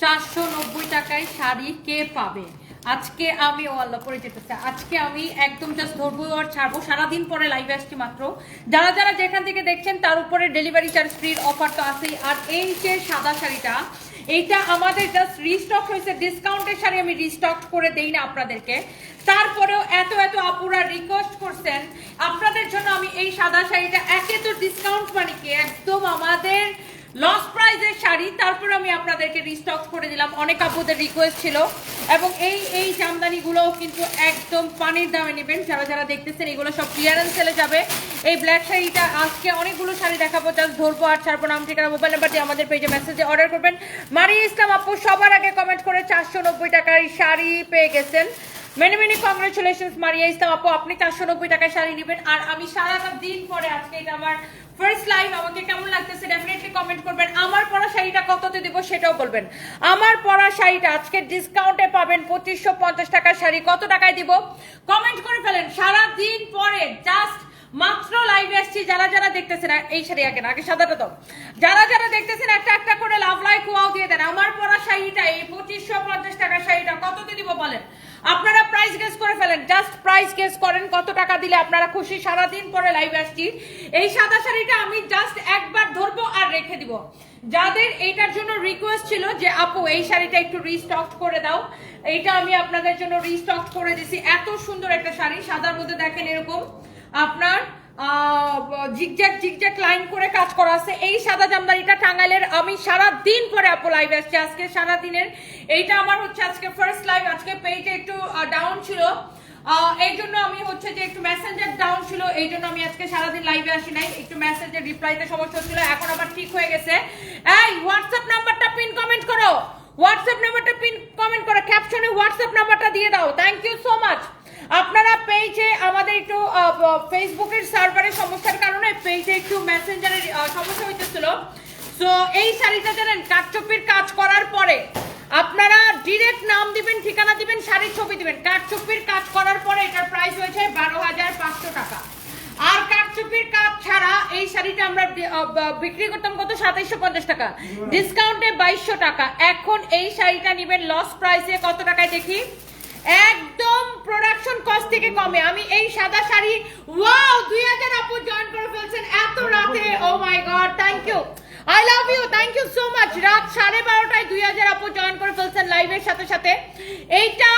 490 টাকায় শাড়ি কে পাবে? আজকে আমি আল্লাহ পরে যেতেছে, আজকে আমি একদম জাস্ট ধরবো আর ছাড়বো। সারাদিন পরে লাইভে আসছি মাত্র। যারা যারা যেখান থেকে দেখছেন তার উপরে ডেলিভারি চার্জ ফ্রির অফার তো আছেই। আর এই যে সাদা শাড়িটা, এইটা আমাদের জাস্ট রিস্টক হয়েছে, ডিসকাউন্টের শাড়ি আমি রিস্টক করে দেই না আপনাদেরকে। তারপরেও এত এত আপুরা রিকোয়েস্ট করছেন, আপনাদের জন্য আমি এই সাদা শাড়িটা, একে তো ডিসকাউন্ট মানে কি একদম আমাদের লস প্রাইজের শাড়ি, তারপর আমি আপনাদেরকে রিস্টক করে দিলাম। অনেক আপুদের রিকোয়েস্ট ছিল। এবং এই জামদানিগুলোও কিন্তু একদম পানির দামে নেবেন। যারা যারা দেখতেছেন এগুলো সব ক্লিয়ারেন্স সেলে যাবে। এই ব্ল্যাক শাড়িটা আজকে অনেকগুলো শাড়ি দেখাবো, জাস্ট ধরবো আর ছাড়বো। নাম ঠিকানা মোবাইল নাম্বার দিয়ে আমাদের পেজে মেসেজে অর্ডার করবেন। মারিয়া ইসলাম আপু সবার আগে কমেন্ট করে 490 টাকার শাড়ি পেয়ে গেছেন। মেনি মেনি কংগ্রেচুলেশনস মারিয়া ইসলাম আপু, আপনি 490 টাকায় শাড়ি নেবেন। আর আমি সারাটা দিন পরে আজকে এটা আমার ফার্স্ট লাইভ, আমাকে কেমন লাগতেছে ডেফিনেটলি কমেন্ট করবেন। আমার পরা শাড়িটা কততে দেবো সেটাও বলবেন। আমার পরা শাড়িটা আজকে ডিসকাউন্টে পাবেন 2550 টাকার শাড়ি। কত টাকায় দিব কমেন্ট করে ফেলেন। সারা দিন পরে জাস্ট মাত্র লাইভে আসছি। যারা যারা দেখতেছেন এই শাড়ি আগে সাদাটা দাও, যারা যারা দেখতেছেন একটা একটা করে লাভ লাইক ওয়াও দিয়ে দেন। আমার পরা শাড়িটা এই 2550 টাকার শাড়িটা কততে দিব বলেন। আপনারা প্রাইস গেস করে ফেলেন, জাস্ট প্রাইস গেস করেন কত টাকা দিলে আপনারা খুশি। সারাদিন পরে লাইভে আসছি। এই সাদা শাড়িটা আমি জাস্ট একবার ধরবো আর রেখে দিব। যাদের এইটার জন্য রিকোয়েস্ট ছিল যে আপু এই শাড়িটা একটু রিস্টক করে দাও, এইটা আমি আপনাদের জন্য রিস্টক করে দিছি। এত সুন্দর একটা শাড়ি, সাদার মধ্যে দেখেন এরকম আপনার জিগজ্যাগ লাইন করে কাজ করা আছে। এই সাদা জামদানিটা টাঙ্গাইলের। আমি সারা দিন পরে আপু লাইভ আসছি, আজকে সারা দিনের এইটা আমার হচ্ছে আজকে ফার্স্ট লাইভ। আজকে পেজে একটু ডাউন ছিল, এই জন্য আমি হচ্ছে যে একটু মেসেঞ্জার ডাউন ছিল, এই জন্য আমি আজকে সারাদিন লাইভে আসি নাই। একটু মেসেঞ্জার রিপ্লাইতে সমস্যা ছিল, এখন আবার ঠিক হয়ে গেছে। এই হোয়াটসঅ্যাপ নাম্বারটা পিন কমেন্ট করো, হোয়াটসঅ্যাপ নাম্বারটা পিন কমেন্ট করো, ক্যাপশনে হোয়াটসঅ্যাপ নাম্বারটা দিয়ে দাও। Thank you so much. আপনারা পেজে আমাদের একটু ফেসবুকের সার্ভারের সমস্যার কারণে পেজে একটু মেসেঞ্জারের সমস্যা হইতেছিল। সো এই শাড়িটা জানেন কাঠচুপির কাজ করার পরে আপনারা ডিরেক্ট নাম দিবেন, ঠিকানা দিবেন, শাড়ির ছবি দিবেন। কাঠচুপির কাজ করার পরে এটার প্রাইস হয়েছে 12,500 টাকা। আর কাঠচুপির কাজ ছাড়া এই শাড়িটা আমরা বিক্রি করতাম কত 2750 টাকা, ডিসকাউন্টে 2200 টাকা। এখন এই শাড়িটা নেবেন লস প্রাইসে কত টাকায় দেখি, একদম প্রোডাকশন কস্ট থেকে কমে। আমি এই সাদা শাড়ি ওয়াও 2000 আপু জয়েন করে ফেলছেন এত রাতে। Oh my God, thank you, I love you, thank you so much. রাত 12:30টায় 2000 আপু জয়েন করে ফেলছেন লাইভের সাথে সাথে। এইটা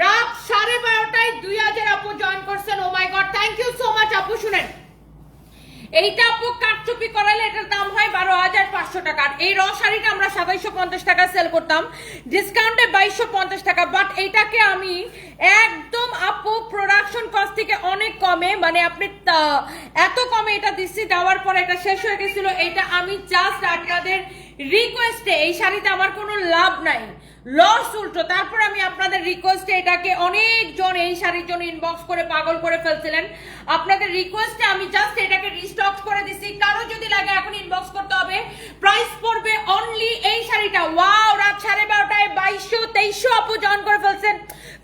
রাত 12:30টায় 2000 আপু জয়েন করছেন। Oh my God, thank you so much আপু। শুনেন, এইটা আপু কাটচুপি করালে এটার দাম হয় 12,500 টাকা। এই র শাড়িটা আমরা 2750 টাকা সেল করতাম, ডিসকাউন্টে 2250 টাকা। বাট এইটাকে আমি একদম আপু প্রোডাকশন কস্ট থেকে অনেক কমে, মানে আপনি এত কমে এটা দিচ্ছি, দেওয়ার পরে এটা শেষ হয়ে গেছিল। এইটা আমি জাস্ট আপনাদের রিকোয়েস্টে, এই শাড়িতে আমার কোনো লাভ নাই, লস উল্টো। তারপর আমি আপনাদের রিকোয়েস্টে এটাকে অনেকজন এই শাড়ির জন্য ইনবক্স করে পাগল করে ফেলছিলেন। আপনাদের রিকোয়েস্টে আমি জাস্ট এটাকে রিস্টক করে দিছি। কারো যদি লাগে এখন ইনবক্স করতে হবে। প্রাইস পড়বে অনলি এই শাড়িটা ওয়াও রাত 12:30টায় 2200-2300 আপু জয়েন করে ফেলছেন।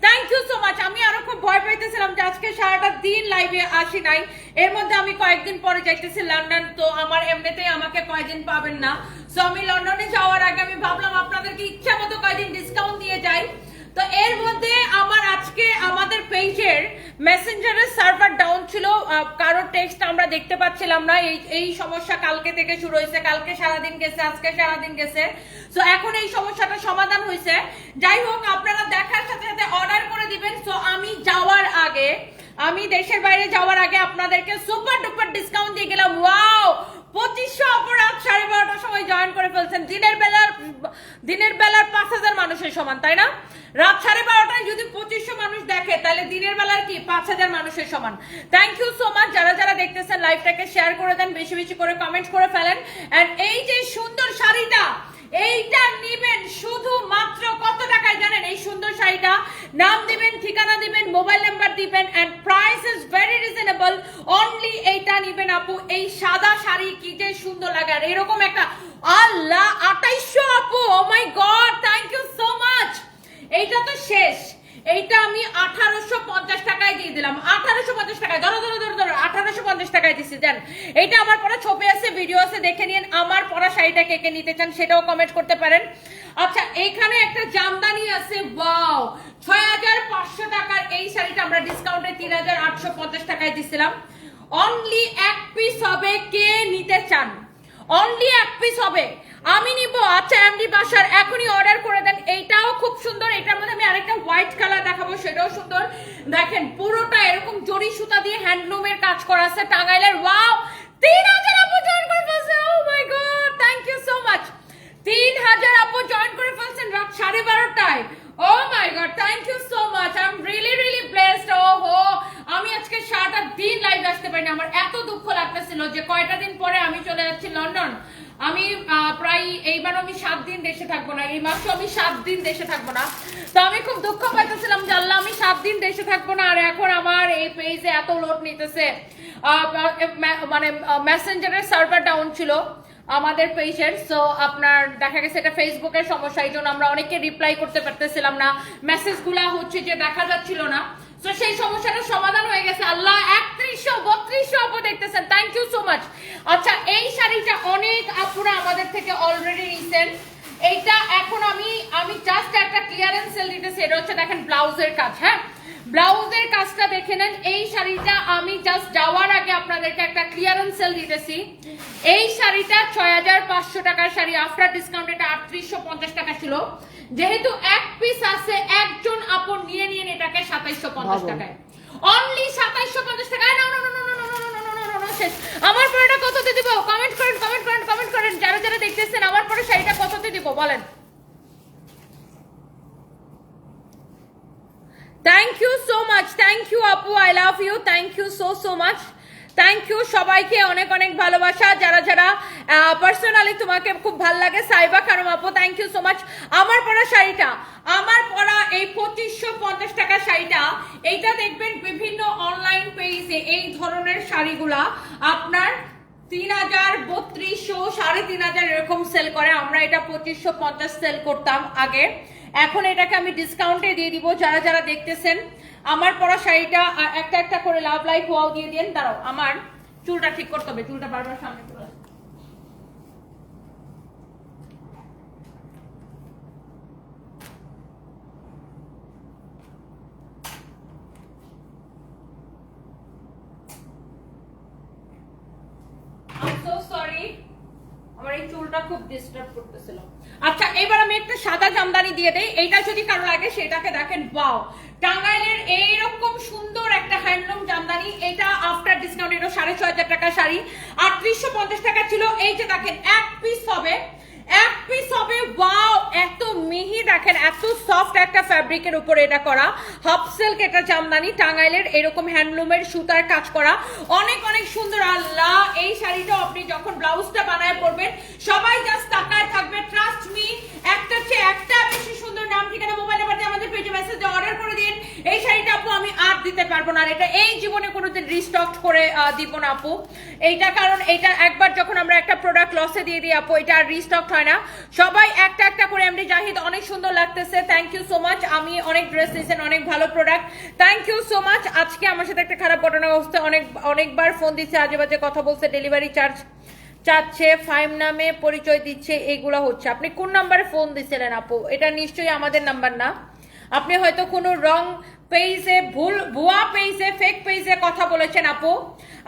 Thank you so much. আমি আরো খুব ভয় পাইতেছিলাম যে আজকে সারাটা দিন লাইভে আসি নাই। এর মধ্যে আমি কয়েকদিন পরে যাইতেছি লন্ডন, তো আমার এমনিতেই আমাকে কয়েকদিন পাবেন না। সো আমি লন্ডনে যাওয়ার আগে আমি ভাবলাম আপনাদেরকে ইচ্ছা মতো কয়েকদিন ডিসকাউন্ট দিয়ে যাই। তো এর মধ্যে আমার আজকে আমাদের পেজের মেসেঞ্জারের সার্ভার ডাউন ছিল, কারো টেক্সট আমরা দেখতে পাচ্ছিলাম না। এই সমস্যা কালকে থেকে শুরু হয়েছে, কালকে সারাদিন গেছে, আজকে সারাদিন গেছে। সো এখন এই সমস্যাটা সমাধান হয়েছে। যাই হোক, আপনারা দেখার সাথে সাথে অর্ডার করে দিবেন। সো আমি যাওয়ার আগে, আমি দেশের বাইরে যাওয়ার আগে আপনাদেরকে সুপার ডুপার ডিসকাউন্ট দিয়ে গেলাম। ওয়াও 2500 অপরাধ 12:30টার সময় জয়েন করে ফেলছেন। দিনের বেলার 5000 মানুষের সমান, তাই না? রাত 12:30টায় যদি 2500 মানুষ দেখে তাহলে দিনের বেলার কি 5000 মানুষের সমান। Thank you so much. যারা যারা দেখতেছেন লাইভটাকে শেয়ার করে দেন, বেশি বেশি করে কমেন্ট করে ফেলেন। এন্ড এই যে সুন্দর শাড়িটা, এইটা নিবেন শুধু মাত্র কত টাকায় জানেন? এই সুন্দর শাড়িটা নাম দিবেন, ঠিকানা দিবেন, মোবাইল নাম্বার দিবেন, and price is very reasonable. Only এইটা নিবেন আপু। এই সাদা শাড়ি কি যে সুন্দর লাগে, আর এরকম একটা আল্লাহ 2800 আপু। Oh my God, thank you so much. এইটা তো শেষ, এইটা আমি 1850 টাকায় দিয়ে দিলাম। 1850 টাকায়, ধরো 1850 টাকায় দিচ্ছি। দেন এইটা আমার পরা ছবি আছে, ভিডিও আছে, দেখে নিন। আমার পরা শাড়িটা কে কে নিতে চান সেটাও কমেন্ট করতে পারেন। আচ্ছা এখানে একটা জামদানি আছে, ওয়াও 6500 টাকার এই শাড়িটা আমরা ডিসকাউন্টে 3850 টাকায় দিছিলাম। অনলি এক পিস হবে, কে নিতে চান? অনলি এক পিস হবে, আমি নিব। আচ্ছা এমডি বাসার এখনই অর্ডার করে দেন। এইটাও খুব সুন্দর, এটার মধ্যে আমি আরেকটা হোয়াইট কালার দেখাবো, সেটাও সুন্দর। দেখেন পুরোটা এরকম জরি সুতা দিয়ে হ্যান্ডলুমের কাজ করা আছে টাঙ্গাইলের। ওয়াও 3000 আপু জয়েন করে ফেলছে, oh my God thank you so much. 3000 আপু জয়েন করে ফেলছেন রাত 12:30টায়। Oh my God thank you so much, I am really blessed. ওহো আমি আজকে সারাটা দিন লাইভ আসতে পারিনি, আমার এত দুঃখ লাগতেছিল যে কয়টা দিন পরে আমি চলে যাচ্ছি লন্ডন। আমি প্রায় এইবার আমি 7 দিন দেশে থাকবো না, এই মাসে আমি 7 দিন দেশে থাকবো না। তো আমি খুব দুঃখ পাইতেছিলাম যে আল্লাহ আমি 7 দিন দেশে থাকবো না, আর এখন আমার এই পেজে এত লোড নিতেছে। মানে মেসেঞ্জারের সার্ভার ডাউন ছিল আমাদের পেজের, সো আপনার দেখা গেছে এটা ফেসবুকের সমস্যা, এই জন্য আমরা অনেকে রিপ্লাই করতে পারতেছিলাম না, মেসেজগুলা হচ্ছে যে দেখা যাচ্ছিল না। তো সেই সমস্যাটার সমাধান হয়ে গেছে। আল্লাহ 3100 আপু দেখতেছেন, থ্যাংক ইউ সো মাচ। আচ্ছা এই শাড়িটা অনেক আপুরা আমাদের থেকে অলরেডি নিছেন। এইটা এখন আমি জাস্ট একটা ক্লিয়ারেন্স সেল দিতেছি। এটা হচ্ছে দেখেন ব্লাউজের কাজ, হ্যাঁ ব্লাউজের কাজটা দেখে নেন। এই শাড়িটা আমি জাস্ট যাওয়ার আগে আপনাদেরকে একটা ক্লিয়ারেন্স সেল দিতেছি। এই শাড়িটা 6500 টাকার শাড়ি, আফটার ডিসকাউন্ট এটা 3850 টাকা ছিল। যেহেতু এক পিস আছে, একজন আপন নিয়ে নিয়ে এটাকে 2750 টাকায়, অনলি 2750 টাকায়। না আমার পরেটা কততে দিব? কমেন্ট করেন যারা যারা দেখতেছেন আমার পরে শাড়িটা কততে দিব বলেন। Thank you so much, thank you আপু, I love you, thank you so much, thank you সবাইকে, অনেক অনেক ভালোবাসা। যারা যারা পার্সোনালি তোমাকে খুব ভালো লাগে, সাইবা খানম আপু থ্যাংক ইউ সো মাচ। আমার পরা শাড়িটা, আমার পরা এই 2550 টাকার শাড়িটা, এইটা দেখবেন বিভিন্ন অনলাইন পেজে এই ধরনের শাড়িগুলা আপনার 3000, 3200, 3500 এরকম সেল করে। আমরা এটা 2550 সেল করতাম আগে, এখন এটাকে আমি ডিসকাউন্টে দিয়ে দিব। যারা যারা দেখতেছেন আমার পরা শাড়িটা একটা একটা করে লাভ লাইক ওয়াও দিয়ে দেন। দাঁড়াও আমার চুলটা ঠিক করতে হবে, চুলটা বারবার সামনে চলে আসছে। আমার এই চুলটা খুব ডিস্টার্ব করতেছিল। আচ্ছা এবার আমি একটা সাদা জামদানি দিয়ে দেই, এইটা যদি কারো লাগে সেটাকে দেখেন। ওয়াও টাঙ্গাইলের এইরকম সুন্দর একটা হ্যান্ডলুম জামদানি, এটা আফটার ডিসকাউন্ট এটা 6500 টাকা শাড়ি, 3850 টাকা ছিল। এই যে দেখেন এক পিস হবে, এক পিস হবে। ওয়াও এত মিহি দেখেন, এত সফট একটা ফ্যাব্রিকের উপরে এটা করা, হাফ সিল্ক এটা জামদানি, টাঙ্গাইলের এরকম হ্যান্ডলুমের সুতার কাজ করা, অনেক অনেক সুন্দর। আল্লাহ এই শাড়িটা আপনি যখন ব্লাউজটা বানায় পরবেন সবাই জাস্ট তাকায় থাকবে, ট্রাস্ট মি, একটা চেয়ে একটা বেশি সুন্দর। নাম ঠিকানা মোবাইল নাম্বার দিয়ে আমাদের পেজে মেসেজ দিয়ে অর্ডার করে দিন। এই শাড়িটা আপু আমি আর দিতে পারবো না, আর এটা এই জীবনে কোনোদিন রিস্টক করে দিব না আপু। এইটা কারণ এটা একবার যখন আমরা একটা প্রোডাক্ট লসে দিয়ে দিই আপু, এটা আর রিস্টক হয় না। সবাই একটা একটা করে। এমডি জাহিদ অনেক সুন্দর লাগতেছে, থ্যাংক ইউ সো মাচ। আমি অনেক ড্রেস নিয়েছেন, অনেক ভালো product, thank you so much. আজকে আমার সাথে একটা খারাপ ঘটনা হচ্ছে, অনেকবার ফোন দিচ্ছে, আজে বাজে কথা বলছে, ডেলিভারি চার্জ চাচ্ছে, ফাইম নামে পরিচয় দিচ্ছে, এগুলো হচ্ছে। আপনি কোন নাম্বারে ফোন দিছিলেন আপু? এটা নিশ্চয়ই আমাদের নাম্বার না, আপনি হয়তো কোনো রং পেজে, ভুয়া পেজে, ফেক পেজে কথা বলেছেন আপু,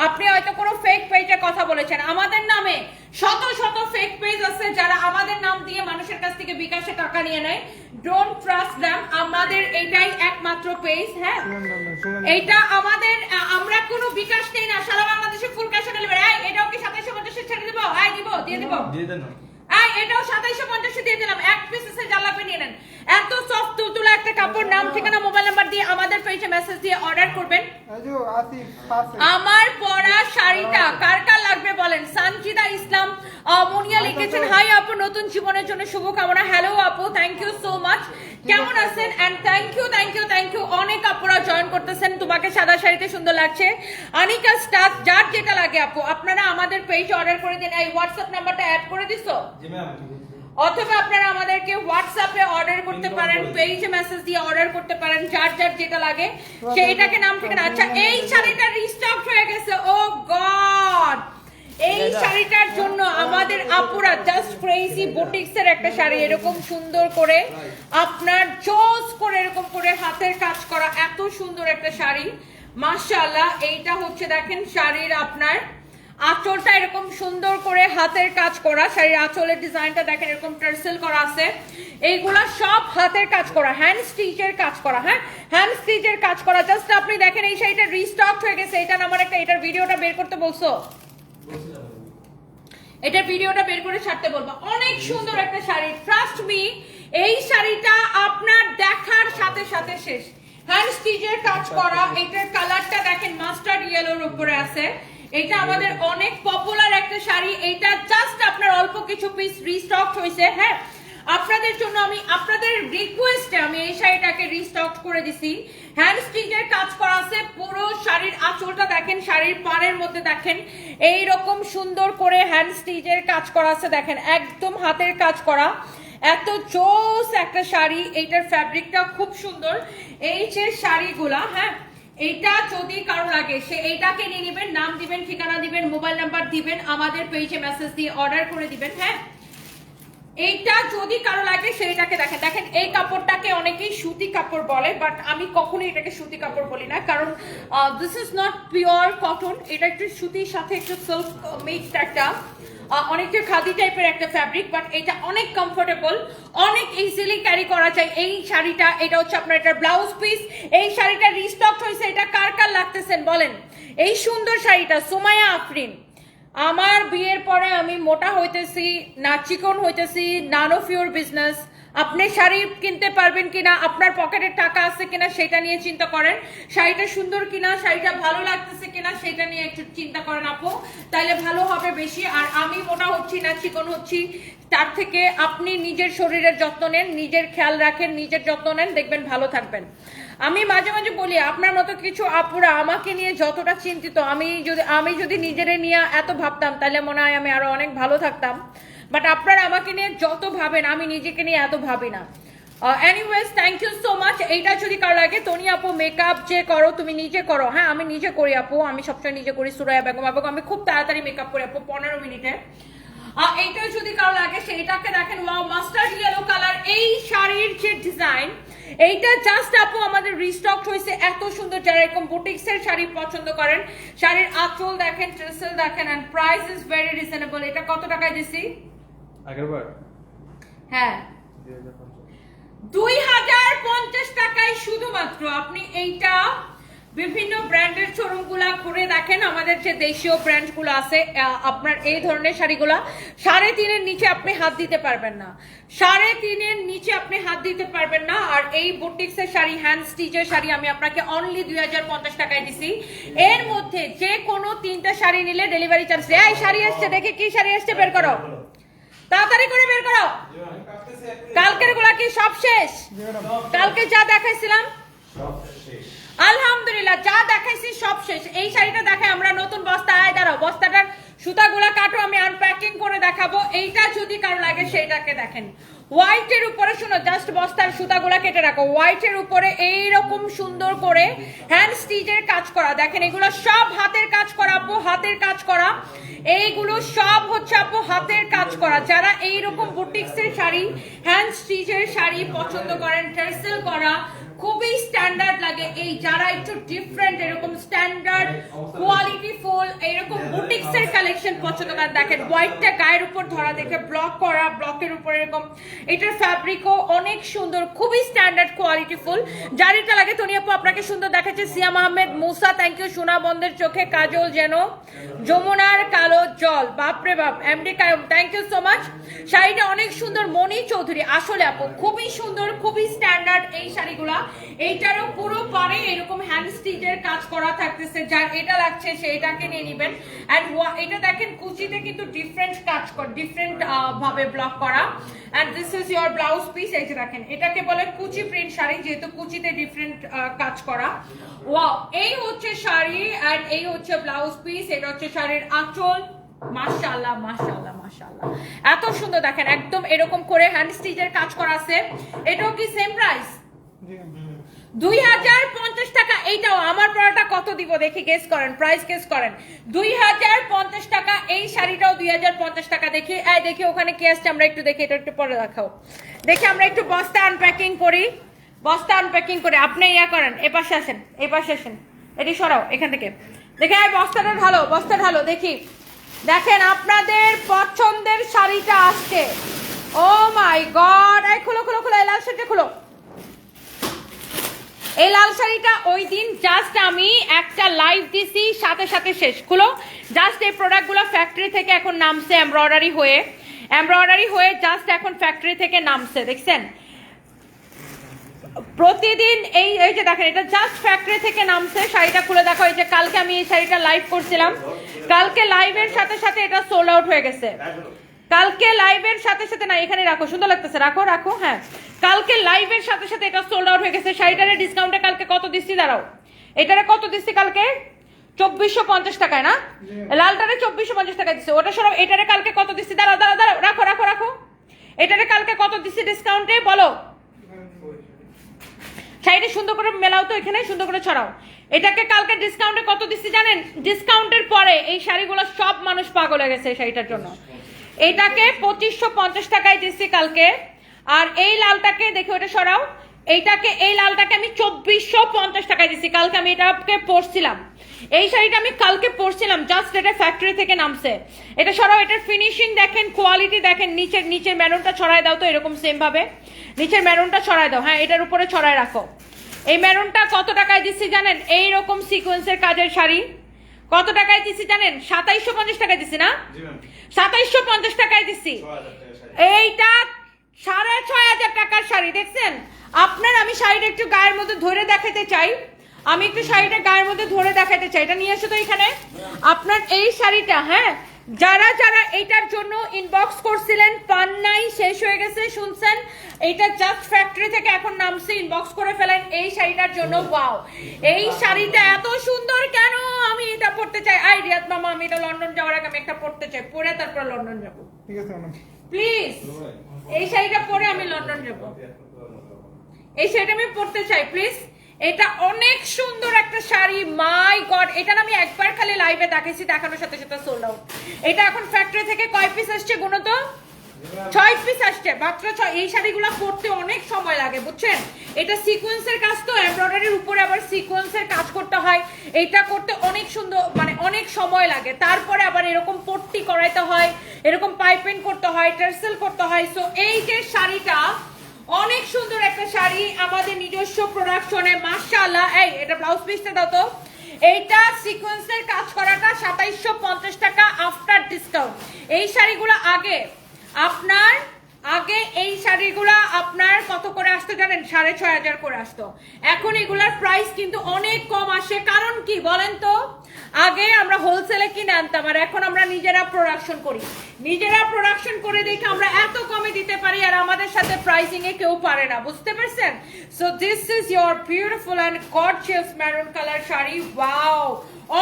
আপনি হয়তো কোনো ফেক পেজে কথা বলেছেন। আমাদের নামে শত শত ফেক পেজ আছে যারা আমাদের নাম দিয়ে মানুষের কাছ থেকে বিকাশে টাকা নিয়ে নেয়। ডোন্ট ট্রাস্ট দেম, আমাদের এটাই একমাত্র পেজ। হ্যাঁ এইটা আমাদের, আমরা কোনো বিকাশ নেই না, সারা বাংলাদেশে ফুল ক্যাশ অন ডেলিভারি। এটাও কি 2750 ছেড়ে দিব? দিয়ে দিব এটাও 2750 দিয়ে দিলাম। এক পিস আছে, যা লাগবে নিয়ে নেন। এত সফট তুলতুলা একটা কাপড়, নাম ঠিকানা মোবাইল নাম্বার দিয়ে আমাদের পেজে মেসেজ দিয়ে অর্ডার করবেন। আমার পরা শাড়িটা কার কার লাগবে বলেন। সানজিদা ইসলাম মুনিয়া লিখেছেন, হাই আপু, নতুন জীবনের জন্য শুভকামনা। হ্যালো আপু, থ্যাংক ইউ সো মাচ, কেমন আছেন? এন্ড থ্যাংক ইউ অনেক আপুরা জয়েন করতেছেন, তোমাকে সাদা শাড়িতে সুন্দর লাগছে। আনিকা স্টার, যার যেটা লাগে আপু আপনারা আমাদের পেজে অর্ডার করে দিন। এই হোয়াটসঅ্যাপ নাম্বারটা অ্যাড করে দিছো, অথবা আপনারা আমাদেরকে হোয়াটসঅ্যাপে অর্ডার করতে পারেন, পেজে মেসেজ দিয়ে অর্ডার করতে পারেন, যার যার যেটা লাগে সেইটাকে নাম ঠিকানা। আচ্ছা এই শাড়িটা রিস্টক হয়ে গেছে, ও গড এই শাড়িটার জন্য আমাদের আপুরা জাস্ট ক্রেজি বুটিক্সের একটা শাড়ি এরকম সুন্দর করে আপনার চোজ করে এরকম করে হাতের কাজ করা এত সুন্দর একটা শাড়ি মাশাআল্লাহ। এইটা হচ্ছে দেখেন শাড়ির আপনার আঁচলটা এরকম সুন্দর করে হাতের কাজ করা, শাড়ির আঁচলের ডিজাইনটা দেখেন এরকম টার্সেল করা আছে, এইগুলা সব হাতের কাজ করা, হ্যান্ড স্টিচের কাজ করা। হ্যাঁ, হ্যান্ড স্টিচের কাজ করা। জাস্ট আপনি দেখেন এই শাড়িটা রিস্টক হয়ে গেছে। এটা আমার একটা এটার ভিডিওটা বের করতে বলছো, এটার ভিডিওটা বের করে ছাড়তে বলবো। অনেক সুন্দর একটা শাড়ি, ট্রাস্ট মি। এই শাড়িটা আপনার দেখার সাথে সাথে শেষ। হ্যান্ড স্টিচের কাজ করা, এটার কালারটা দেখেন মাস্টার্ড ইয়েলোর উপরে আছে। এটা আমাদের অনেক পপুলার একটা শাড়ি। এটা জাস্ট আপনার অল্প কিছু পিস রিস্টক হয়েছে। হ্যাঁ, আপনাদের জন্য আমি আপনাদের রিকোয়েস্টে আমি এই শাড়িটাকে রিস্টক করে দিছি। হ্যান্ড স্টিচের কাজ করা আছে, পুরো শাড়ির আঁচলটা দেখেন, শাড়ির পাড়ের মধ্যে দেখেন এই রকম সুন্দর করে হ্যান্ড স্টিচের কাজ করা আছে, দেখেন একদম হাতের কাজ করা, এত জোস একটা শাড়ি। এইটার ফ্যাব্রিকটা খুব সুন্দর। এই যে শাড়িগুলা, হ্যাঁ, এইটা যদি কারো লাগে সে এইটাকে নিয়ে নেবেন, নাম দিবেন, ঠিকানা দিবেন, মোবাইল নাম্বার দিবেন, আমাদের পেজে মেসেজ দিয়ে অর্ডার করে দিবেন। হ্যাঁ, এইটা যদি কারো লাগে সেইটাকে দেখেন। দেখেন এই কাপড়টাকে অনেকেই সুতি কাপড় বলে, বাট আমি কখনোই এটাকে সুতি কাপড় বলি না, কারণ this is not pure cotton. এটা একটু সুতির সাথে একটু সিল্ক মিক্সড একটা অনেকটা খাদি টাইপের একটা ফ্যাব্রিক, বাট এটা অনেক কমফোর্টেবল, অনেক ইজিলি ক্যারি করা যায় এই শাড়িটা। এটা হচ্ছে আপনার এটার ব্লাউজ পিস। এই শাড়িটা রিস্টক হয়েছে। এটা কার কার লাগতেছেন বলেন? এই সুন্দর শাড়িটা সুমাইয়া আফরিন। আমার বিয়ের পরে আমি মোটা হইতেছি না চিকন হইতেছি, নান অফ ইউর বিজনেস। আপনি শাড়ি কিনতে পারবেন কিনা, আপনার পকেটের টাকা আছে কিনা সেটা নিয়ে চিন্তা করেন, শাড়িটা সুন্দর কিনা, শাড়িটা ভালো লাগতেছে কিনা সেটা নিয়ে একটু চিন্তা করেন আপু, তাইলে ভালো হবে বেশি। আর আমি মোটা হচ্ছি না চিকন হচ্ছি, তার থেকে আপনি নিজের শরীরের যত্ন নেন, নিজের খেয়াল রাখেন, নিজের যত্ন নেন, দেখবেন ভালো থাকবেন। আমি মাঝে মাঝে বলি আপনার মতো কিছু আপুরা আমাকে নিয়ে যতটা চিন্তিত, আমি যদি নিজের নিয়ে এত ভাবতাম তাহলে মনে হয় আমি আরো অনেক ভালো থাকতাম। বাট আপনারা আমাকে নিয়ে যত ভাবেন আমি নিজেকে নিয়ে এত ভাবি না। Anyways, thank you so much. এইটা যদি কারো লাগে, তনি আপু মেকআপ যে করো তুমি নিজে করো? হ্যাঁ, আমি নিজে করি আপু, আমি সবসময় নিজে করি। সুরাইয়া বেগম আপু, আমি খুব তাড়াতাড়ি মেকআপ করি আপু, 15 মিনিটে। এইটা যদি কারো লাগে সেইটাকে দেখেন, ওয়াও মাস্টার্ড ইয়েলো কালার। এই শাড়ির যে ডিজাইন, এইটা জাস্ট আপু আমাদের রিস্টক হয়েছে। এত সুন্দর, যারা এরকম বুটিক্সের শাড়ি পছন্দ করেন, শাড়ির আঁচল দেখেন, ট্রেসেল দেখেন, and price is very reasonable. এটা কত টাকায় দিছি আগেরবার? হ্যাঁ, 2050 টাকায় শুধুমাত্র। আপনি এইটা বিভিন্ন ব্র্যান্ডের শোরুম গুলা ঘুরে দেখেন, আমাদের যে দেশীয় ব্র্যান্ড গুলো আছে, আপনার এই ধরনের শাড়িগুলা 3.5-এর নিচে আপনি হাত দিতে পারবেন না, 3.5-এর নিচে আপনি হাত দিতে পারবেন না। আর এই বুটিক্সের শাড়ি, হ্যান্ড স্টিচের শাড়ি আমি আপনাকে অনলি 2050 টাকায় দিছি। এর মধ্যে যে কোনো 3টা শাড়ি নিলে ডেলিভারি চার্জ। এই শাড়ি আসছে, দেখে কি শাড়ি আসছে, বের করো, তাড়াতাড়ি করে বের করো। কালকের গুলা কি সব শেষ? কালকে যা দেখাইছিলাম আলহামদুলিল্লাহ, যা দেখাইছি সব শেষ। এই শাড়িটা দেখাই আমরা নতুন বস্তা। আয় দাঁড়াও, বস্তাটার সুতাগুলা কাটো, আমি আনপ্যাকিং করে দেখাবো। এইটা যদি কারো লাগে সেইটাকে দেখেন, হোয়াইটের উপরে, শুনো, জাস্ট বস্তার সুতাগুলা কেটে রাখো, হোয়াইটের উপরে এইরকম সুন্দর করে হ্যান্ড স্টিচের কাজ করা। দেখেন এগুলো সব হাতের কাজ করা আপু, হাতের কাজ করা। এইগুলো সব হচ্ছে আপু হাতের কাজ করা। যারা এইরকম বুটিক্সের শাড়ি, হ্যান্ড স্টিচের শাড়ি পছন্দ করেন, টার্সেল করা, খুবই স্ট্যান্ডার্ড লাগে, এই যারা একটু ডিফারেন্ট, এরকম স্ট্যান্ডার্ড কোয়ালিটি ফুল এরকম বুটিক্সের কালেকশন পছন্দ করেন, দেখেন হোয়াইটটা গায়ের উপর ধরা, দেখে ব্লক করা, ব্লকের উপর এরকম। এটার ফ্যাব্রিকও অনেক সুন্দর, খুবই স্ট্যান্ডার্ড কোয়ালিটি ফুল। যার এটা লাগে তনি আপু আপনাকে সুন্দর দেখাচ্ছে। সিয়াম আহমেদ মুসা, থ্যাংক ইউ। সোনা বন্ধের চোখে কাজল যেন যমুনার কালো জল, বাপরে বাপ। MD Kayem, thank you so much. শাড়িটা অনেক সুন্দর। মনি চৌধুরী, আসলে আপু খুবই সুন্দর, খুবই স্ট্যান্ডার্ড এই শাড়িগুলা। এইটারও পুরো পারে এরকম হ্যান্ড স্টিচের কাজ করা থাকতেছে, যার এটা লাগছে সেইটাকে নিয়ে নিবেন। এন্ড এটা দেখেন কুচিতে কিন্তু ডিফারেন্ট কাজ করা, ডিফারেন্ট ভাবে ব্লক করা। And this is your blouse piece. এই যে দেখেন, এটাকে বলে কুচি প্রিন্ট শাড়ি, যেহেতু কুচিতে ডিফারেন্ট কাজ করা। ওয়াও, এই হচ্ছে শাড়ি এন্ড এই হচ্ছে ব্লাউজ পিস। এটা হচ্ছে শাড়ির আঁচল। মাশাআল্লাহ মাশাআল্লাহ মাশাআল্লাহ, এত সুন্দর। দেখেন একদম এরকম করে হ্যান্ড স্টিচের কাজ করা আছে। এটাও কি সেম প্রাইস? 2050 টাকা। এইটাও আমার পরাটা কত দিব দেখি, গেস করেন, প্রাইস গেস করেন। 2050 টাকা এই শাড়িটাও 2050 টাকা। দেখি এই দেখি ওখানে কি আসছে, আমরা একটু দেখি, এটা একটু পরে দেখাও। দেখি আমরা একটু বস্তা আনপ্যাকিং করি, বস্তা আনপ্যাকিং করে আপনি ইয়া করেন, এপাশে আসেন, এপাশে আসেন, এটি সরাও এখান থেকে। দেখে এই বস্তাটা ঢালো, বস্তা ঢালো, দেখি দেখেন আপনাদের পছন্দের শাড়িটা আসছে। ও মাই গড, এই খুলো খুলো খুলো, এই লাল শাড়িটা খুলো। এই লাল শাড়িটা ওই দিন জাস্ট আমি একটা লাইভ দিছি, সাথে সাথে শেষ। খুলো, জাস্ট এই প্রোডাক্টগুলো ফ্যাক্টরি থেকে এখন নামছে এমব্রয়ডারি হয়ে জাস্ট এখন ফ্যাক্টরি থেকে নামছে, দেখছেন? প্রতিদিন এই এই যে দেখেন, এটা জাস্ট ফ্যাক্টরি থেকে নামছে। শাড়িটা খুলে দেখো, এই যে কালকে আমি এই শাড়িটা লাইভ করছিলাম, কালকে লাইভের সাথে সাথে এটা সোল্ড আউট হয়ে গেছে। কালকে লাইভের সাথে সাথে, না এখানে রাখো, সুন্দর লাগতেছে, রাখো রাখো, হ্যাঁ কালকে লাইভের সাথে সাথে এটা সোল্ড আউট হয়ে গেছে। শাড়িটারে ডিসকাউন্টে কালকে কত দিচ্ছি দাঁড়াও, এটারে কত দিচ্ছি কালকে 2450 টাকায় না, লালটারে 2450 টাকা দিচ্ছে, ওটা সরাও। এটারে কালকে কত দিচ্ছি, দাঁড়াও দাঁড়াও দাঁড়াও, রাখো রাখো রাখো, এটারে কালকে কত দিচ্ছি ডিসকাউন্টে বলো। শাড়িটা সুন্দর করে মেলাও তো, এখানে সুন্দর করে ছড়াও। এটাকে কালকে ডিসকাউন্টে কত দিচ্ছি জানেন? ডিসকাউন্টের পরে এই শাড়িগুলো সব মানুষ পাগল হয়ে গেছে এই শাড়িটার জন্য। এইটাকে 2550 টাকায় দিচ্ছি কালকে। আর এই লালটাকে দেখে ওটা সরাও, এইটাকে, এই লালটাকে আমি 2450 টাকায় দিচ্ছি। কালকে আমি এটাকে পরছিলাম, এই শাড়িটা আমি কালকে পরছিলাম, জাস্ট এটা ফ্যাক্টরি থেকে নামছে। এটা সরাও, এটার ফিনিশিং দেখেন, কোয়ালিটি দেখেন। নিচের মেরুনটা ছড়ায় দাও তো, এরকম সেম ভাবে নিচের মেরুনটা ছড়ায় দাও, হ্যাঁ এটার উপরে ছড়ায় রাখো। এই মেরুনটা কত টাকায় দিচ্ছি জানেন? এইরকম সিকোয়েন্সের কাজের শাড়ি কত টাকায় দিচ্ছি জানেন? 2750 টাকায় দিচ্ছি না, 2750 টাকায় দিচ্ছি। এইটা 6500 টাকার শাড়ি, দেখছেন আপনার? আমি শাড়িটা একটু গায়ের মধ্যে ধরে দেখাতে চাই, আমি একটু শাড়িটা গায়ের মধ্যে ধরে দেখাতে চাই। এটা নিয়ে এসো তো এখানে। আপনার এই শাড়িটা, হ্যাঁ যারা যারা এইটার জন্য ইনবক্স করছিলেন, পান নাই, শেষ হয়ে গেছে, শুনছেন, এইটা জাস্ট ফ্যাক্টরি থেকে এখন নামছে, ইনবক্স করে ফেলেন এই শাড়িটার জন্য। ওয়াও, এই শাড়িটা এত সুন্দর, কেন আমি এটা পড়তে চাই। আই রিয়াদ মামা, আমি এটা লন্ডন যাওয়ার আগে আমি একটা পড়তে চাই, পরে তারপর লন্ডন যাব, ঠিক আছে প্লিজ। এই শাড়িটা পরে আমি লন্ডন যাব, এই শাড়িটা আমি পড়তে চাই প্লিজ। এটা অনেক সুন্দর একটা শাড়ি, মাই গড। এটা আমি একবার খালি লাইভে দেখেছি, দেখানোর সাথে সাথে সোল্ড আউট। এটা এখন ফ্যাক্টরি থেকে কয় পিস আসছে গুনো তো? 6 পিস আসছে মাত্র 6। এই শাড়িগুলো পরতে অনেক সময় লাগে বুঝছেন। এটা সিকোয়েন্সের কাজ তো, এমব্রয়ডারির উপরে আবার সিকোয়েন্সের কাজ করতে হয়, এটা করতে অনেক সুন্দর, মানে অনেক সময় লাগে। তারপরে আবার এরকম পট্টি করাইতে হয়, এরকম পাইপিং করতে হয়, টার্সেল করতে হয়। সো এই যে শাড়িটা অনেক সুন্দর একটা শাড়ি, আমাদের নিজস্ব প্রোডাকশনে, মাশাআল্লাহ। এই এটা ব্লাউজ পিসটা দাও তো। এইটা সিকোয়েন্সের কাজ করাটা 2750 টাকা আফটার ডিসকাউন্ট। এই শাড়িগুলো আগে এই শাড়িগুলা আপনার কত করে আসতো জানেন? 6500 করে আসতো। এখন এগুলার প্রাইস কিন্তু অনেক কম আসে। কারণ কি বলেন তো? আগে আমরা হোলসেলে কিনে আনতাম, আর এখন আমরা নিজেরা প্রোডাকশন করি। নিজেরা প্রোডাকশন করে দেখে আমরা এত কমে দিতে পারি, আর আমাদের সাথে প্রাইসিং এ কেউ পারে না, বুঝতে পারছেন? So this is your beautiful and gorgeous maroon colour sari. Wow,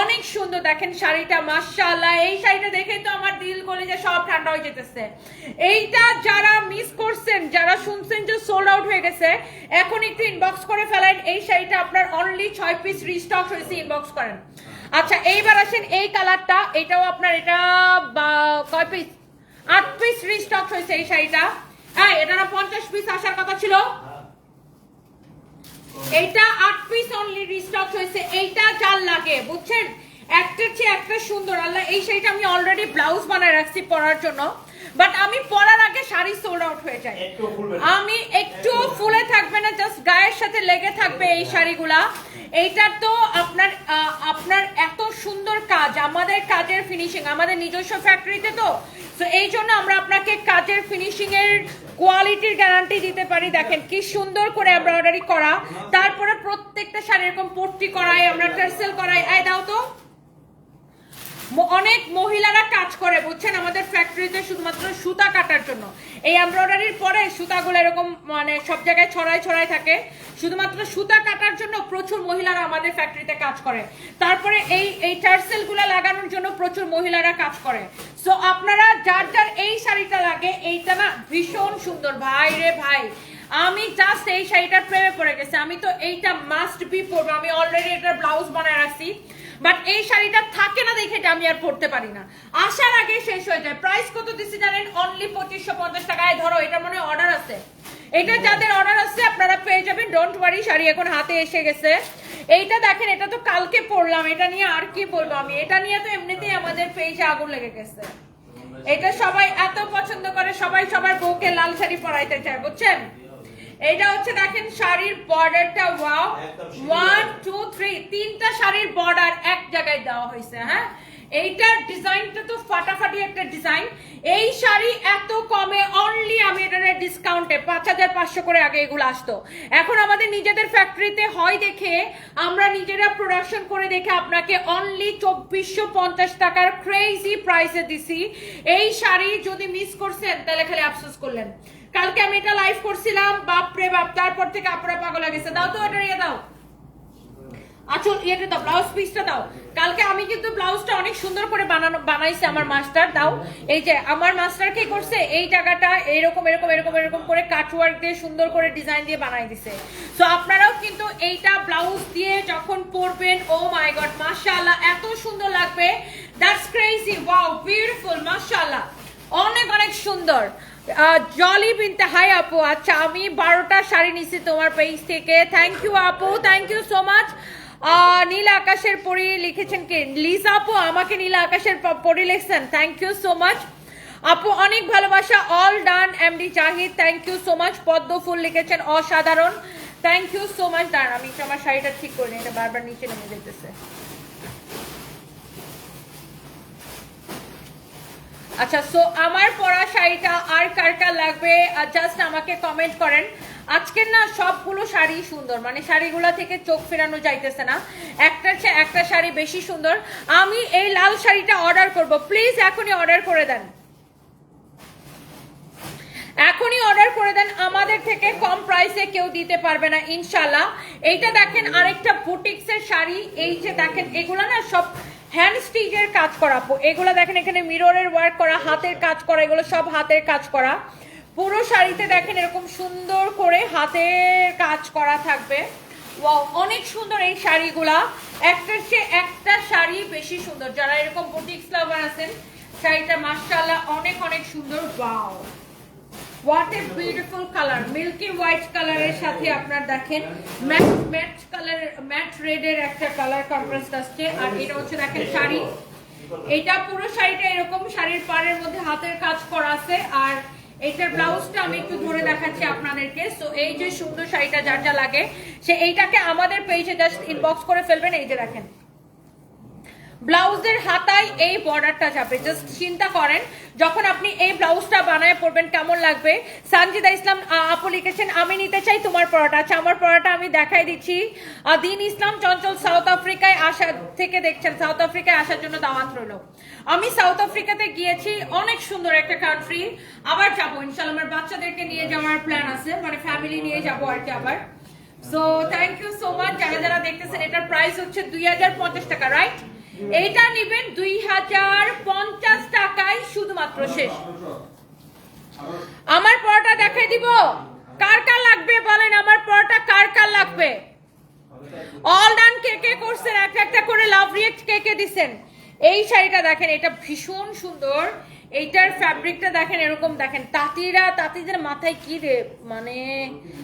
অনেক সুন্দর দেখেন শাড়িটা, মাশাআল্লাহ। এই শাড়িটা দেখে তো আমার দিল কলিজা সব ঠান্ডা হয়ে যেতেছে। এইটা যারা মিস করছেন, যারা শুনছেন যে সোল্ড আউট হয়ে গেছে, এখন একটু ইনবক্স করে ফেলেন। এই শাড়িটা আপনার অনলি 6 পিস রিস্টক হয়েছে, ইনবক্স করেন। আচ্ছা এইবার আসেন এই কালারটা, এটাও আপনার, এটা কয় পিস? 8 পিস রিস্টক হয়েছে এই শাড়িটা। হ্যাঁ, এটা না 50 পিস আসার কথা ছিল, এইটা 8 পিস অনলি রিস্টক হয়েছে। এইটা যার লাগে বুঝছেন, একটার চেয়ে একটা সুন্দর। আল্লাহ, এই শাড়িটা আমি অলরেডি ব্লাউজ বানায় রাখছি পরার জন্য, বাট আমি পরার আগে শাড়ি সোল্ড আউট হয়ে যায়। আমি একটু ফুলে থাকবে না, জাস্ট গায়ের সাথে লেগে থাকবে এই শাড়িগুলা। এইটা তো আপনার এত সুন্দর কাজ, আমাদের কাজের ফিনিশিং আমাদের নিজস্ব ফ্যাক্টরিতে তো, তো এই জন্য আমরা আপনাকে কাজের ফিনিশিং এর কোয়ালিটির গ্যারান্টি দিতে পারি। দেখেন কি সুন্দর করে এমব্রয়ডারি করা, তারপরে প্রত্যেকটা শাড়ি এরকম পট্টি করাই, আমরা টার্সেল করাই। এই দাও তো, অনেক মহিলারা কাজ করে বুঝছেন আমাদের ফ্যাক্টরিতে, শুধুমাত্র সুতা কাটার জন্য। এই এমব্রয়ডারির পরে সুতাগুলো এরকম মানে সব জায়গায় ছড়াই থাকে, শুধুমাত্র সুতা কাটার জন্য প্রচুর মহিলারা আমাদের ফ্যাক্টরিতে কাজ করে। তারপরে এই টার্সেল গুলা লাগানোর জন্য প্রচুর মহিলারা কাজ করে। সো আপনারা যার যার এই শাড়িটা লাগে, এইটা না ভীষণ সুন্দর ভাই রে ভাই। আমি জাস্ট এই শাড়িটার প্রেমে পড়ে গেছে, আমি তো এইটা মাস্ট বি পরবো, আমি অলরেডি এটার ব্লাউজ বানায় রাখছি, বাট এই শাড়িটা থাকে না দেখে এটা আমি আর পরতে পারি না, আসার আগে শেষ হয়ে যায়। প্রাইস কত দিচ্ছি জানেন? অনলি 2550 টাকায়। ধরো এটা মনে অর্ডার আছে, এটা যাদের অর্ডার আছে আপনারা পেয়ে যাবেন, ডোন্ট ওয়ারি, শাড়ি এখন হাতে এসে গেছে। এইটা দেখেন, এটা তো কালকে পরলাম, এটা নিয়ে আর কি বলবো আমি, এটা নিয়ে তো এমনিতেই আমাদের পেজে আগুন লেগে গেছে। এটা সবাই এত পছন্দ করে, সবাই সবার বউকে লাল শাড়ি পরাইতে চায়, বুঝছেন? এইটা হচ্ছে দেখেন শাড়ির বর্ডারটা, ওয়াও, 1 2 3 তিনটা শাড়ির বর্ডার এক জায়গায় দেওয়া হয়েছে। হ্যাঁ, এইটার ডিজাইনটা তো ফাটাফাটি একটা ডিজাইন। এই শাড়ি এত কমে অনলি আমি এটার ডিসকাউন্টে 5500 করে আগে এগুলো আসতো, এখন আমাদের নিজেদের ফ্যাক্টরিতে হয় দেখে আমরা নিজেরা প্রোডাকশন করে দেখে আপনাকে অনলি 2450 টাকার ক্রেজি প্রাইসে দিছি। এই শাড়ি যদি মিস করছেন তাহলে খালি আফসোস করলেন। কালকে আমি এটা লাইভ করছিলাম, বাপ রে বাপ, তারপর থেকে আপনারা পাগল হয়ে গেছে। দাও তো এটা, ইয়ে দাও, আচল ইয়েটা দাও, ব্লাউজ পিসটা দাও। কালকে আমি কিন্তু ব্লাউজটা অনেক সুন্দর করে বানাইছে আমার মাস্টার। দাও, এই যে আমার মাস্টার কি করছে, এই টাকাটা এরকম এরকম এরকম এরকম করে কাটওয়ার্ক দিয়ে সুন্দর করে ডিজাইন দিয়ে বানাই দিছে। সো আপনারাও কিন্তু এইটা ব্লাউজ দিয়ে যখন পরবেন, ও মাই গড, মাশাআল্লাহ, এত সুন্দর লাগবে, দ্যাটস ক্রেজি, ওয়াও, বিউটিফুল, মাশাআল্লাহ, অনেক অনেক সুন্দর। জলি বিনতে, হাই আপু, আচ্ছা আমি 12টা শাড়ি নিছি তোমার পেজ থেকে, থ্যাংক ইউ আপু, থ্যাংক ইউ সো মাচ। নীল আকাশের পরি লিখেছেন কে? লিসা আপু আমাকে নীল আকাশের পরি লিখছেন, থ্যাংক ইউ সো মাচ আপু, অনেক ভালোবাসা, all done. MD Zahid, thank you so much. পদ্ম ফুল লিখেছেন অসাধারণ, থ্যাংক ইউ সো মাচ। দাঁড়ান আমি আমার শাড়িটা ঠিক করে নিই, এটা বারবার নিচে নেমে যেতেছে। আচ্ছা, সো আমার পরা শাড়িটা আর কার কার লাগবে জাস্ট আমাকে কমেন্ট করেন। আজকের না সবগুলো শাড়ি সুন্দর, মানে শাড়িগুলো থেকে চোখ ফেরানো যাইতেছে না, একটার চেয়ে একটা শাড়ি বেশি সুন্দর। আমি এই লাল শাড়িটা অর্ডার করব, প্লিজ এখনই অর্ডার করে দেন, এখনই অর্ডার করে দেন, আমাদের থেকে কম প্রাইসে কেউ দিতে পারবে না ইনশাল্লাহ। এইটা দেখেন আরেকটা বুটিক্সের শাড়ি, এই যে দেখেন এগুলো না সব হ্যান্ড স্টিচের কাজ করা, এগুলো দেখেন এখানে মিররের ওয়ার্ক করা, হাতের কাজ করা, এগুলো সব হাতের কাজ করা। পুরো শাড়িতে দেখেন এরকম সুন্দর করে হাতের কাজ করা থাকবে, ওয়াও, অনেক সুন্দর এই শাড়িগুলা, একটার চেয়ে একটা শাড়ি বেশি সুন্দর। যারা এরকম বুটিক্স লাভার আছেন, শাড়িটা মাশাআল্লাহ অনেক অনেক সুন্দর, wow, what a beautiful colour, milky white কালারের সাথে আপনার দেখেন ম্যাট কালার, ম্যাট রেডের একটা কালার কন্ট্রাস্ট আসছে। আর এটা হচ্ছে দেখেন শাড়ি, এটা পুরো শাড়িটা এরকম শাড়ির পাড়ের মধ্যে হাতের কাজ করা আছে। আর এটার ব্লাউজটা আমি একটু ধরে দেখাচ্ছি আপনাদেরকে। সো এই যে সুন্দর শাড়িটা যার যা লাগে সে এইটাকে আমাদের পেজে জাস্ট ইনবক্স করে ফেলবেন। এই যে দেখেন ব্লাউজের হাতায় এই বর্ডারটা যাবে, জাস্ট চিন্তা করেন যখন আপনি এই ব্লাউজটা বানায় পরবেন কেমন লাগবে। সানজিদা ইসলাম আপু লিখেছেন আমি নিতে চাই তোমার পরাটা। আচ্ছা আমার পরাটা আমি দেখাই দিচ্ছি। দিন ইসলাম চঞ্চল সাউথ আফ্রিকায় আসা থেকে দেখছেন, সাউথ আফ্রিকায় আসার জন্য দাওয়াত রইল। আমি সাউথ আফ্রিকাতে গিয়েছি, অনেক সুন্দর একটা কান্ট্রি, আবার যাবো ইনশাআল্লাহ, আমার বাচ্চাদেরকে নিয়ে যাওয়ার প্ল্যান আছে, মানে ফ্যামিলি নিয়ে যাবো আর কি আবার। So thank you so much যারা যারা দেখতেছেন। এটার প্রাইস হচ্ছে 2050 টাকা, রাইট? এইটা নিবেন 2050 টাকায় শুধুমাত্র, শেষ। আমার পরোটা দেখাই দিব, কার কার লাগবে বলেন, আমার পরোটা কার কার লাগবে? অল ডান কে কে করছেন, একটা একটা করে লাভ রিয়েক্ট কে কে দিছেন। এই শাড়িটা দেখেন, এটা ভীষণ সুন্দর, এইটার ফ্যাব্রিকটা দেখেন এরকম, দেখেন তাঁতিদের মাথায় কি রে, মানে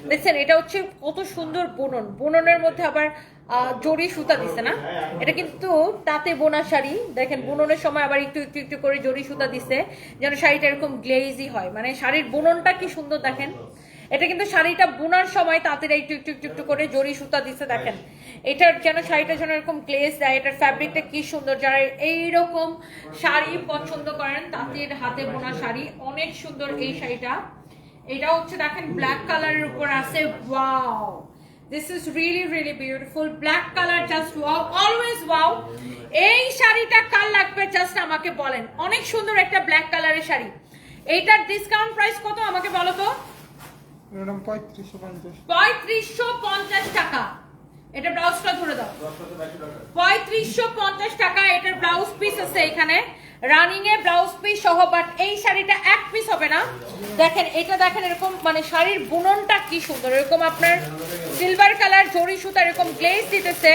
দেখছেন এটা হচ্ছে কত সুন্দর বুনন, বুননের মধ্যে আবার জরি সুতা দিছে না, এটা কিন্তু তাঁতে বোনা শাড়ি। দেখেন বুননের সময় আবার একটু একটু একটু করে জরি সুতা দিছে যেন শাড়িটা এরকম গ্লেজি হয়, মানে শাড়ির বুননটা কি সুন্দর দেখেন। এটা কিন্তু শাড়িটা বোনার সময় তাঁতিরা একটু একটু একটু একটু করে জরি সুতা দিছে, দেখেন এটার যেন শাড়িটা যেন এরকম গ্লেজ দেয়। এটার ফ্যাব্রিকটা কি সুন্দর, যারা এইরকম শাড়ি পছন্দ করেন, তাঁতের হাতে বোনা শাড়ি, অনেক সুন্দর এই শাড়িটা। এটা হচ্ছে দেখেন ব্ল্যাক কালারের উপর আছে, wow, this is really really beautiful, black colour, just wow, always wow. এই শাড়িটা কার লাগবে জাস্ট আমাকে বলেন, অনেক সুন্দর একটা ব্ল্যাক কালারের শাড়ি। এইটার ডিসকাউন্ট প্রাইস কত আমাকে বলো তো? 3550 টাকা। এটা ব্লাউজটা ধরে দাও, 3550 টাকা। এটার ব্লাউজ পিস আছে এখানে, রানিং এ ব্লাউজ পিস সহ, বাট এই শাড়িটা এক পিস হবে না। দেখেন এটা দেখেন এরকম মানে শাড়ির বুননটা কি সুন্দর, এরকম আপনার সিলভার কালার জরি সুতা এরকম গ্লেজ দিতেছে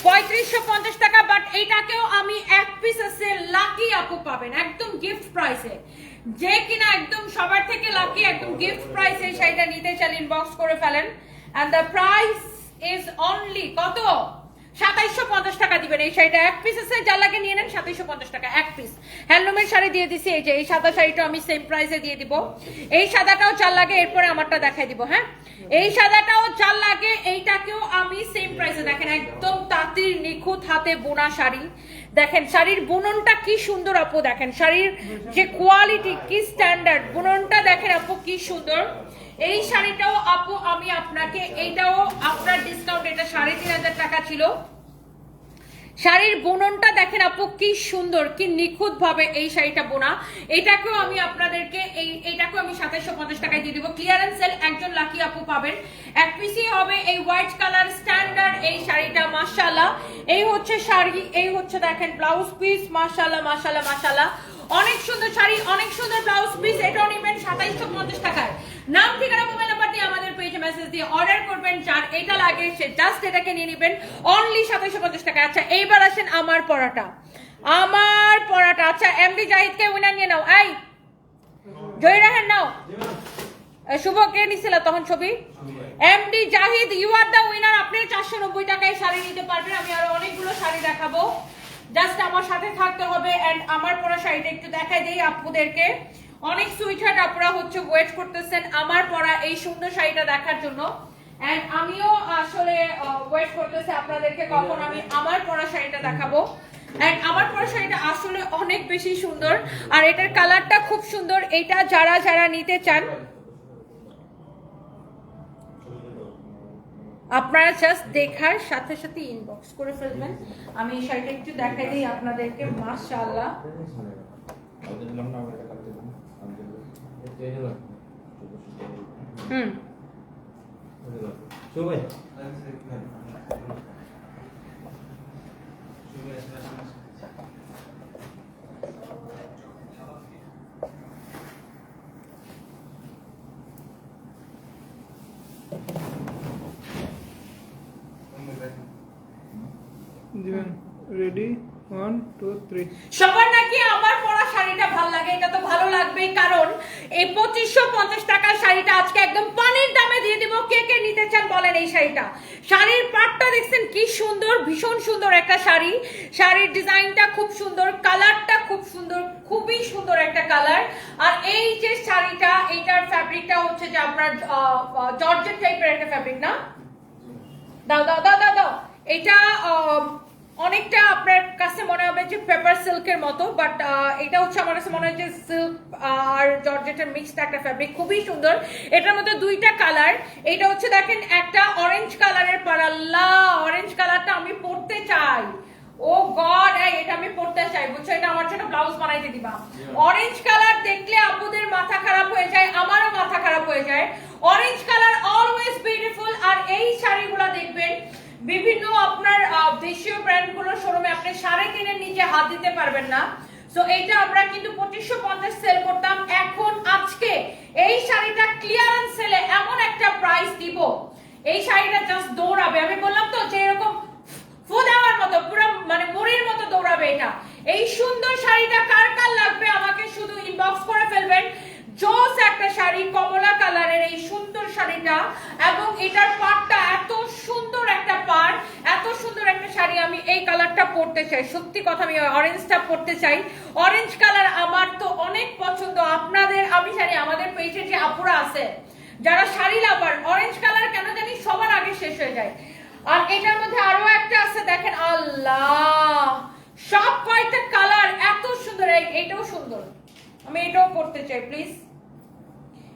3550 টাকা। বাট এইটাকেও আমি এক পিস আছে লাকি আপু পাবেন একদম গিফট প্রাইসে, যে কিনা একদম সবার থেকে লাকি একদম গিফট প্রাইসে এই শাড়িটা নিতে চান ইনবক্স করে ফেলেন। And the price is only কত? 2750 টাকা দিবেন। এই শাড়িটা এক পিস আছে, যার লাগে নিয়ে নেন 2750 টাকা এক পিস। হ্যান্ডলুমের শাড়ি দিয়ে দিছি, এই যে এই সাদা শাড়িটা আমি সেম প্রাইসে দিয়ে দিব। এই সাদাটাও যার লাগে এরপরে আমারটা দেখাই দিব। হ্যাঁ, এই সাদাটাও যার লাগে এইটাকেও আমি সেম প্রাইসে। দেখেন একদম তাঁতির নিখুঁত হাতে বোনা শাড়ি, দেখেন শাড়ির বুননটা কি সুন্দর আপু, দেখেন শাড়ির যে কোয়ালিটি কি স্ট্যান্ডার্ড, বুননটা দেখেন আপু কি সুন্দর। এই শাড়িটাও আপু আমি আপনাকে, এইটাও আপনার ডিসকাউন্ট, এটা 3500 টাকা ছিল। শাড়ির বুননটা দেখেন আপু কি সুন্দর, কি নিখুঁত ভাবে এই শাড়িটা বোনা। এটাকেও আমি আপনাদেরকে এইটাকেও আমি 2750 টাকায় দিয়ে দিব। ক্লিয়ারেন্স সেল, একজন লাকি আপু পাবেন, এক পিসই হবে এই হোয়াইট কালার স্ট্যান্ডার্ড এই শাড়িটা। মাশাআল্লাহ, এই হচ্ছে শাড়ি, এই হচ্ছে দেখেন ব্লাউজ পিস। মাশাআল্লাহ মাশাআল্লাহ মাশাআল্লাহ, অনেক সুন্দর শাড়ি, অনেক সুন্দর ব্লাউজ পিস। এটাও নেবেন 2750 টাকায়। নাম ঠিকানা মোবাইল নাম্বার দিয়ে আমাদের পেজে মেসেজ দিয়ে অর্ডার করবেন, যার এটা লাগে সে জাস্ট এটাকে নিয়ে নেবেন অনলি 2750 টাকা। আচ্ছা এইবার আসেন আমার পরাটা, আমার পরাটা। আচ্ছা এমডি জাহিদকে উইনার নিয়ে নাও, এই জয় রাহেন নাও। শুভ কে নিছিল তখন ছবি? MD Zahid, you are the winner. আপনি 490 টাকায় শাড়ি নিতে পারবেন। আমি আরো অনেকগুলো শাড়ি দেখাবো, জাস্ট আমার সাথে থাকতে হবে। এন্ড আমার পরা শাড়িটা একটু দেখাই দেই আপুদেরকে। অনেক সুইটহার্ট আপুরা হচ্ছে ওয়েট করতেছেন আমার পরা এই সুন্দর শাড়িটা দেখার জন্য। এন্ড আমিও আসলে ওয়েট করতেছি আপনাদেরকে কখন আমি আমার পরা শাড়িটা দেখাবো। এন্ড আমার পরা শাড়িটা আসলে অনেক বেশি সুন্দর, আর এটার কালারটা খুব সুন্দর। এটা যারা যারা নিতে চান আপনারা জাস্ট দেখার সাথে সাথে ইনবক্স করে ফেলবেন। আমি এই শাড়িটা একটু দেখাই দিই আপনাদেরকে। মাশাআল্লাহ, রেডি 1 2 3। সবার নাকি আমার পরা শাড়িটা ভালো লাগে, এটা তো ভালো লাগবেই, কারণ এই 2550 টাকার শাড়িটা আজকে একদম পানির দামে দিয়ে দিব। কে কে নিতে চান বলেন এই শাড়িটা? শাড়ির পাটটা দেখছেন কি সুন্দর, ভীষণ সুন্দর একটা শাড়ি। শাড়ির ডিজাইনটা খুব সুন্দর, কালারটা খুব সুন্দর, খুবই সুন্দর একটা কালার। আর এই যে শাড়িটা, এইটার ফ্যাব্রিকটা হচ্ছে যে আপনার জর্জেট টাইপের একটা ফ্যাব্রিক না? দাও দাও দাও দাও দাও। এটা অনেকটা আপনার কাছে মনে হবে যে পেপার সিল্কের মতো, বাট এটা হচ্ছে আমার কাছে মনে হয় যে সিল্ক আর জর্জেটের মিক্সড একটা ফ্যাব্রিক, খুবই সুন্দর। এটার মধ্যে দুইটা কালার, এটা হচ্ছে দেখেন একটা অরেঞ্জ কালারের পারাল্লা, অরেঞ্জ কালারটা আমি পরতে চাই। ও গড, এটা আমি পরতে চাই, বুঝছো? এটা আমার জন্য ব্লাউজ বানাইতে দিবা। অরেঞ্জ কালার দেখলে আপুদের মাথা খারাপ হয়ে যায়, আমারও মাথা খারাপ হয়ে যায়। Orange colour always beautiful. আর এই শাড়িগুলো দেখবেন বিভিন্ন আপনার দেশীয় ব্র্যান্ডগুলোর শোরুমে আপনি 3.5-এর নিচে হাত দিতে পারবেন না। সো এইটা আমরা কিন্তু 2550 সেল করতাম, এখন আজকে এই শাড়িটা ক্লিয়ারেন্স সেলে এমন একটা প্রাইস দিব, এই শাড়িটা জাস্ট দৌড়াবে। আমি বললাম তো যে এরকম ফু দেওয়ার মতো, পুরো মানে মুড়ির মতো দৌড়াবে এটা। এই সুন্দর শাড়িটা কার কার লাগবে আমাকে শুধু ইনবক্স করে ফেলবেন। জোস একটা শাড়ি, কমলা কালারের এই সুন্দর শাড়িটা, এবং এটার পাড়টা এত সুন্দর একটা পাড়, এত সুন্দর একটা শাড়ি। আমি এই কালারটা পরতে চাই, সত্যি কথা, আমি অরেঞ্জটা পরতে চাই। অরেঞ্জ কালার আমার তো অনেক পছন্দ। আপনাদের আমি জানি আমাদের পেজে যে আপুরা আছে যারা শাড়ি লাভার, অরেঞ্জ কালার কেন জানি সবার আগে শেষ হয়ে যায়। আর এটার মধ্যে আরো একটা আছে দেখেন, আল্লাহ, সব কয়টা কালার এত সুন্দর। এইটাও সুন্দর, আমি এটাও পরতে চাই প্লিজ।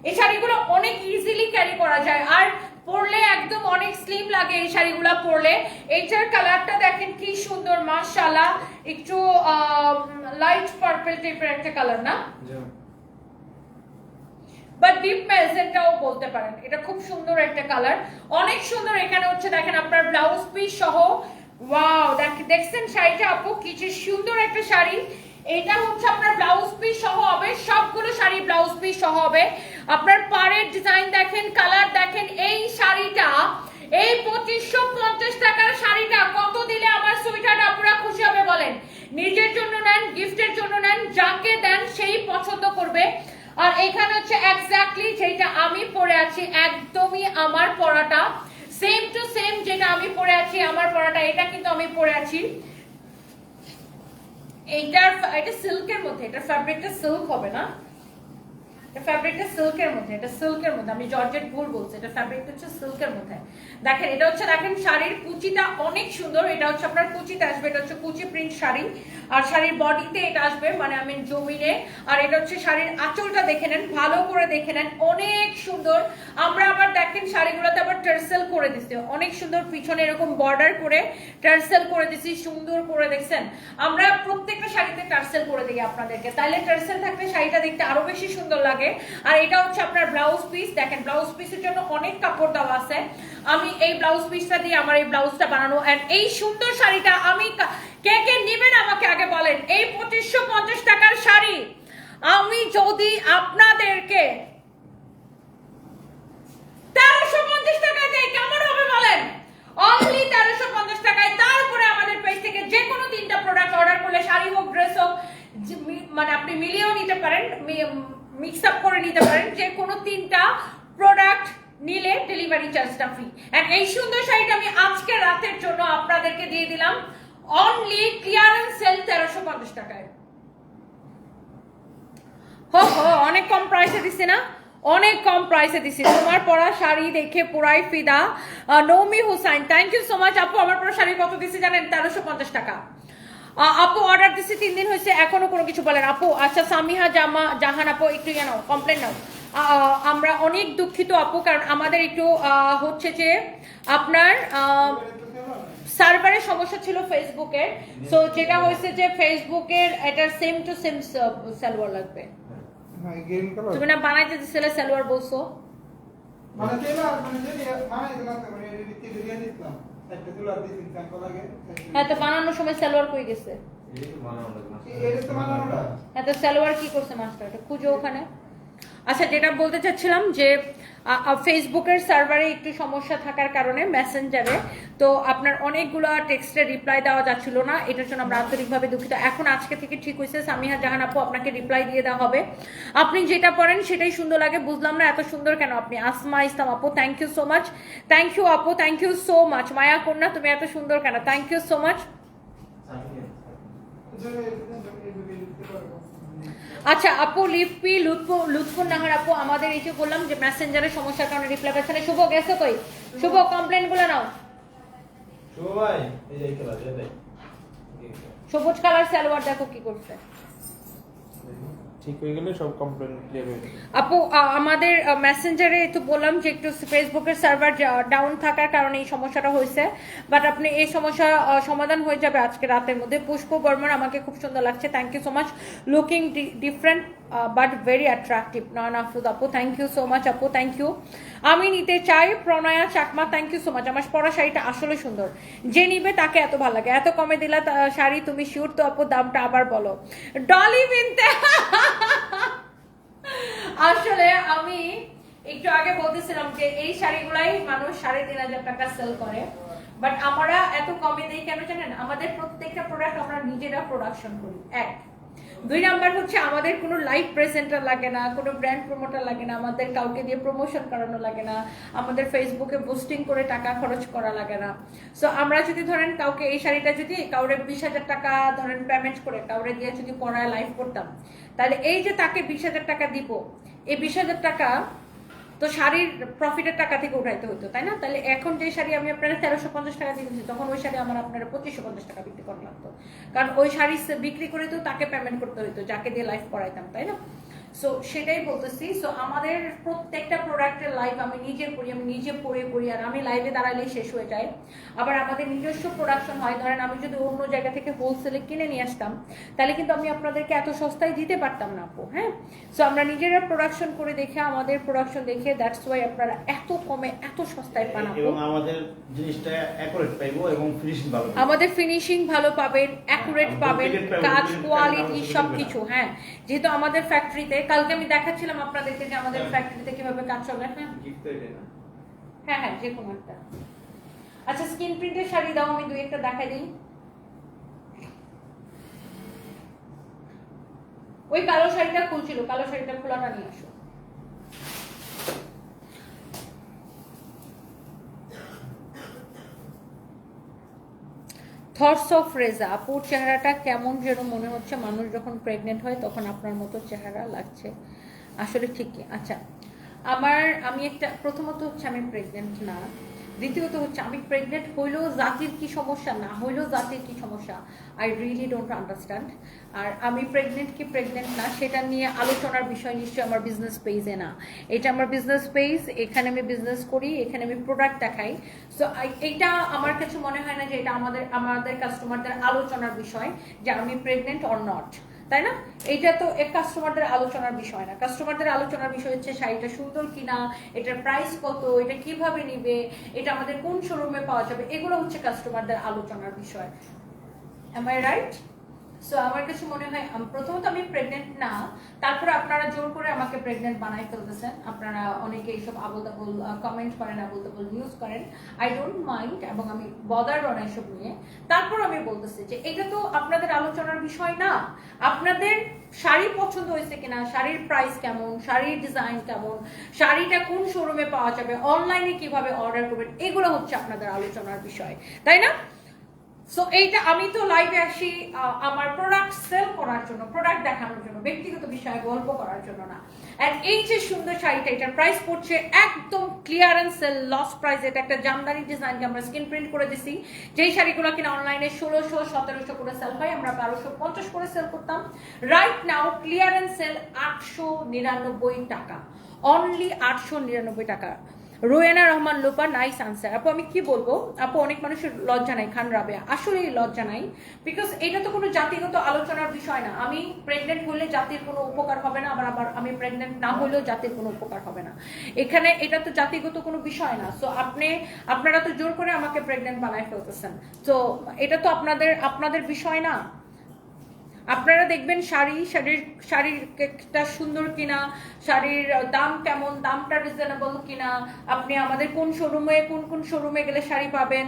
এই শাড়িগুলো অনেক ইজিলি ক্যারি করা যায়, আর পরলে একদম অনেক স্লিম লাগে এই শাড়িগুলো পরলে। এইটার কালারটা দেখেন কি সুন্দর, মাশাআল্লাহ, একটু লাইট পার্পল টাইপের একটা কালার না, বা ডিপ ম্যাজেন্টাও বলতে পারেন। এটা খুব সুন্দর একটা কালার, অনেক সুন্দর। এখানে হচ্ছে দেখেন আপনার ব্লাউজ পিস সহ। ওয়াও, দেখছেন শাড়িটা আপু কি যে সুন্দর একটা শাড়ি। এটা হচ্ছে আপনার ব্লাউজ পিস সহ হবে, সবগুলো শাড়ি ব্লাউজ পিস সহ হবে। আপনার পাড়ের ডিজাইন দেখেন, কালার দেখেন। এই শাড়িটা, এই 2550 টাকার শাড়িটা কত দিলে আমার সুইটার আপুরা খুশি হবে বলেন? নিজের জন্য নেন, গিফটের জন্য নেন, যাকে দেন সেই পছন্দ করবে। আর এখানে হচ্ছে এক্স্যাক্টলি যেটা আমি পরে আছি, একদমই আমার পরাটা, সেম টু সেম যেটা আমি পরে আছি আমার পরাটা, এটা কিন্তু আমি পরে আছি। এটা সিল্কের মধ্যে, এটা ফ্যাব্রিকটা সিল্ক হবে না, এটা ফ্যাব্রিকটা সিল্কের মধ্যে, এটা সিল্কের মধ্যে, আমি জর্জেট ভুল বলছি, এটা ফ্যাব্রিকটা হচ্ছে সিল্কের মধ্যে। দেখেন এটা হচ্ছে, দেখেন শাড়ির কুচিটা অনেক সুন্দর, এটা হচ্ছে আপনার কুচিতে আসবে, এটা হচ্ছে কুচি প্রিন্ট শাড়ি। আর শাড়ির বডিতে এটা আসবে, মানে আমি জমিনে। আর এটা হচ্ছে শাড়ির আঁচলটা দেখে নেন, ভালো করে দেখে নেন, অনেক সুন্দর। আমরা আবার দেখেন শাড়িগুলোতে আবার টার্সেল করে দিচ্ছি, অনেক সুন্দর, পিছনে এরকম বর্ডার করে টার্সেল করে দিচ্ছি, সুন্দর করে দেখছেন। আমরা প্রত্যেকটা শাড়িতে টার্সেল করে দিই আপনাদেরকে, তাইলে টার্সেল থাকলে শাড়িটা দেখতে আরো বেশি সুন্দর লাগে। আর এটা হচ্ছে আপনার ব্লাউজ পিস, দেখেন ব্লাউজ পিসের জন্য অনেক কাপড় দেওয়া আছে। আমি এই ব্লাউজ পিসটা দিয়ে আমার এই ব্লাউজটা বানানো। এন্ড এই সুন্দর শাড়িটা আমি কে কে নেবেন আমাকে আগে বলেন। এই 2550 টাকার শাড়ি আমি যদি আপনাদেরকে 1350 টাকায় দেই কেমন হবে বলেন? অনলি 1350 টাকায়। তারপরে আমাদের পেজ থেকে যে কোনো 3টা প্রোডাক্ট অর্ডার করলে, শাড়ি হোক ড্রেস হোক, মানে আপনি মিলিয়েও নিতে পারেন, মিক্স আপ করে নিতে পারেন, যে কোনো 3টা প্রোডাক্ট নিলে ডেলিভারি চার্জটা ফ্রি। এন্ড এই সুন্দর শাড়িটা আমি আজকে রাতের জন্য আপনাদেরকে দিয়ে দিলাম অনলি ক্লিয়ারেন্স সেল 1350 টাকায়। হো হো, অনেক কম প্রাইসে দিছি না? অনেক কম প্রাইসে দিছি। তোমার পরা শাড়ি দেখে পুরাই ফিদা। Noumi Hussain, thank you so much আপু। আমার পরা শাড়ি কত দিছি জানেন? 1350 টাকা। আপু অর্ডার দিছি 3 দিন হয়েছে, এখনো কোনো কিছু বলেন আপু। আচ্ছা সামিহা জাহান আপু, একটু নাও কমপ্লেন নাও। আমরা অনেক দুঃখিত আপু, কারণ আমাদের একটু হচ্ছে যে আপনার সার্ভারের সমস্যা ছিল ফেসবুকের। সো যেটা হয়েছে যে ফেসবুকের এটা সেম টু সেম সালোয়ার লাগবে। তুমি না বানাইতে দিছিলে সালোয়ার বলছো? হ্যাঁ, তো বানানোর সময় সালোয়ার কই গেছে? হ্যাঁ, তো সালোয়ার কি করছে মাস্টার? এটা খুঁজো ওখানে। আচ্ছা, যেটা বলতে চাচ্ছিলাম যে ফেসবুকের সার্ভারে একটু সমস্যা থাকার কারণে মেসেঞ্জারে তো আপনার অনেকগুলো টেক্সটে রিপ্লাই দেওয়া যাচ্ছিল না, এটার জন্য আমরা আন্তরিকভাবে দুঃখিত। এখন আজকে থেকে ঠিক হয়েছে, সামিহা জাহান আপু আপনাকে রিপ্লাই দিয়ে দেওয়া হবে। আপনি যেটা পড়েন সেটাই সুন্দর লাগে, বুঝলাম না এত সুন্দর কেন আপনি। আসমা ইসলাম আপু, thank you so much. Thank you আপু, থ্যাংক ইউ সো মাচ। মায়া কন্যা, তুমি এত সুন্দর কেন? Thank you so much. আচ্ছা আপু, লিপি লুৎফুন নাহার আপু, আমাদের এই যে বললাম যে মেসেঞ্জারের সমস্যার কারণে রিপ্লাই পাচ্ছে না। শুভ গেছে কই? শুভ কমপ্লেন গুলো নাও। শুভ ভাই, এই যে খেলা দে। সবুজ কালার সালোয়ার দেখো কি করছে। ঠিক হয়ে গেলে সব কমপ্লেন ক্লিয়ার হয়ে যাবে আপু। আমাদের মেসেঞ্জারে তো বললাম যে একটু ফেসবুকের সার্ভার ডাউন থাকার কারণে এই সমস্যাটা হয়েছে, বাট আপনি এই সমস্যা সমাধান হয়ে যাবে আজকে রাতের মধ্যে। পুষ্প বর্মন, আমাকে খুব সুন্দর লাগছে, thank you so much. Looking different but very attractive. Nayan Afroz আপু, থ্যাংক ইউ সো মাচ আপু, থ্যাংক ইউ। আমি নিতে চাই Pranaya Chakma, thank you so much. আমার পরা শাড়িটা আসলে সুন্দর, যে নিবে তাকে এত ভালো লাগে। এত কমে দিলা শাড়ি, তুমি শিওর তো আপু? দামটা আবার বলো। ডলি বিনতে আসলে আমি একটু আগে বলতেছিলাম যে এই শাড়িগুলাই মানুষ 3500 টাকা সেল করে, বাট আমরা এত কমে দিই কেন জানেন? আমাদের প্রত্যেকটা প্রোডাক্ট আমরা নিজেরা প্রোডাকশন করি, 1। 2 নাম্বার হচ্ছে আমাদের কোনো লাইভ প্রেজেন্টার লাগে না, কোনো ব্র্যান্ড প্রমোটার লাগে না, আমাদের কাউকে দিয়ে প্রমোশন করানো লাগে না, আমাদের ফেসবুকে বুস্টিং করে টাকা খরচ করা লাগে না। সো আমরা যদি ধরেন কাউকে এই শাড়িটা যদি কাউরে 20,000 টাকা ধরেন পেমেন্ট করে কাউরে দিয়ে যদি পড়ায় লাইভ করতাম, তাহলে এই যে তাকে 20,000 টাকা দিব, এই 20,000 টাকা তো শাড়ির প্রফিটের টাকা থেকে উঠাইতে হতো, তাই না? তাহলে এখন যে শাড়ি আমি আপনারা 1350 টাকা দিয়েছি, তখন ওই শাড়ি আমার আপনারা 2550 টাকা বিক্রি করা লাগতো, কারণ ওই শাড়ি বিক্রি করে তো তাকে পেমেন্ট করতে হতো যাকে দিয়ে লাইভ করাইতাম, তাই না? সো সেটাই বলতেছি। সো আমাদের প্রত্যেকটা প্রোডাক্টের লাইভ আমি নিজে করি, আমি নিজে পড়ি, আর আমি লাইভে দাঁড়ালেই শেষ হয়ে যায়। আবার আমাদের নিজস্ব প্রোডাকশন হয়, ধরেন আমি যদি অন্য জায়গা থেকে হোলসেলে কিনে নিয়ে আসতাম তাহলে কিন্তু আমি আপনাদেরকে এত সস্তায় দিতে পারতাম না আপু। হ্যাঁ, সো আমরা নিজেরা প্রোডাকশন করে দেখে, আমাদের প্রোডাকশন দেখে, দ্যাটস ওয়াই আপনারা এত কমে এত সস্তায় পান আপু। এবং আমাদের জিনিসটা অ্যাকুরেট পাইবো এবং ফিনিশিং ভালো পাইবো। আমাদের ফিনিশিং ভালো পাবেন, অ্যাকুরেট পাবেন, কাজ কোয়ালিটি সবকিছু। হ্যাঁ, যেহেতু আমাদের ফ্যাক্টরিতে, কালকে আমি দেখাচ্ছিলাম আপনাদেরকে যে আমাদের ফ্যাক্টরিতে কিভাবে কাজ চলে। হ্যাঁ হ্যাঁ, যে কোনো একটা। আচ্ছা, স্কিন প্রিন্টের শাড়ি দাও, আমি দুই একটা দেখাই দিই। ওই কালো শাড়িটা খুলছিল, কালো শাড়িটা খোলাটা নিয়ে আসো। থটস অফ রেজা আপুর চেহারাটা কেমন যেন মনে হচ্ছে, মানুষ যখন প্রেগনেন্ট হয় তখন আপনার মতো চেহারা লাগছে। আসলে ঠিকই। আচ্ছা, আমি একটা, প্রথমত হচ্ছে আমি প্রেগনেন্ট না, দ্বিতীয়ত হচ্ছে আমি প্রেগনেন্ট হইলেও জাতির কি সমস্যা, না হইলেও জাতির কি সমস্যা, আই রিয়েলি ডোন্ট আন্ডারস্ট্যান্ড। আর আমি প্রেগনেন্ট কি প্রেগনেন্ট না সেটা নিয়ে আলোচনার বিষয় নিশ্চয়ই আমার বিজনেস পেজে না। এটা আমার বিজনেস পেজ, এখানে আমি বিজনেস করি, এখানে আমি প্রোডাক্ট দেখাই। সো এইটা আমার কাছে মনে হয় না যে এটা আমাদের কাস্টমারদের আলোচনার বিষয় যে আমি প্রেগনেন্ট অর নট, তাই না? এইটা তো এক কাস্টমারদের আলোচনার বিষয় না। কাস্টমারদের আলোচনার বিষয় হচ্ছে শাড়িটা সুন্দর কিনা, এটার প্রাইস কত, এটা কিভাবে নিবে, এটা আমাদের কোন শোরুমে পাওয়া যাবে, এগুলো হচ্ছে কাস্টমারদের আলোচনার বিষয়। M I right? সো আমার কাছে মনে হয় প্রথমত আমি প্রেগনেন্ট না, তারপরে আপনারা জোর করে আমাকে প্রেগনেন্ট বানাই ফেলতেছেন। আপনারা অনেকে এইসব আবল তাবল কমেন্ট করেন, আবল তাবল নিউজ করেন, আই ডোন্ট মাইন্ড, এবং আমি বদার না এসব নিয়ে। তারপর আমি বলতেছি যে এটা তো আপনাদের আলোচনার বিষয় না। আপনাদের শাড়ি পছন্দ হয়েছে কিনা, শাড়ির প্রাইস কেমন, শাড়ির ডিজাইন কেমন, শাড়িটা কোন শোরুমে পাওয়া যাবে, অনলাইনে কিভাবে অর্ডার করবেন, এগুলো হচ্ছে আপনাদের আলোচনার বিষয়, তাই না? সো এইটা, আমি তো লাইভে আসি আমার প্রোডাক্ট সেল করার জন্য, প্রোডাক্ট দেখানোর জন্য, ব্যক্তিগত বিষয়ে গল্প করার জন্য না। আর এই যে সুন্দর শাড়িটা, এটার প্রাইস পড়ছে একদম ক্লিয়ারেন্স সেল, লস প্রাইস। এটা একটা জামদানি ডিজাইনকে আমরা স্ক্রিন প্রিন্ট করে দিছি। যেই শাড়িগুলো কিনা অনলাইনে 1600-1700 করে সেল হয়, আমরা 1250 করে সেল করতাম। রাইট নাও ক্লিয়ারেন্স সেল 899 টাকা, অনলি 899 টাকা। রোয়েনা রহমান লোপা, নাইস আনসার। আপু আমি কি বলবো আপু, অনেক মানুষের লজ্জা নাই, খান রাবেয়া আসলেই লজ্জা নাই, বিকজ এটা তো কোনো জাতিগত আলোচনার বিষয় না। আমি প্রেগনেন্ট হলে জাতির কোনো উপকার হবে না, আবার আমি প্রেগনেন্ট না হলেও জাতির কোনো উপকার হবে না। এখানে এটা তো জাতিগত কোনো বিষয় না। সো আপনারা তো জোর করে আমাকে প্রেগনেন্ট বানায় ফেলতেছেন। তো এটা তো আপনাদের বিষয় না। আপনারা দেখবেন শাড়িটা সুন্দর কিনা, শাড়ির দাম কেমন, দামটা রিজনেবল কিনা, আপনি আমাদের কোন শোরুমে গেলে শাড়ি পাবেন,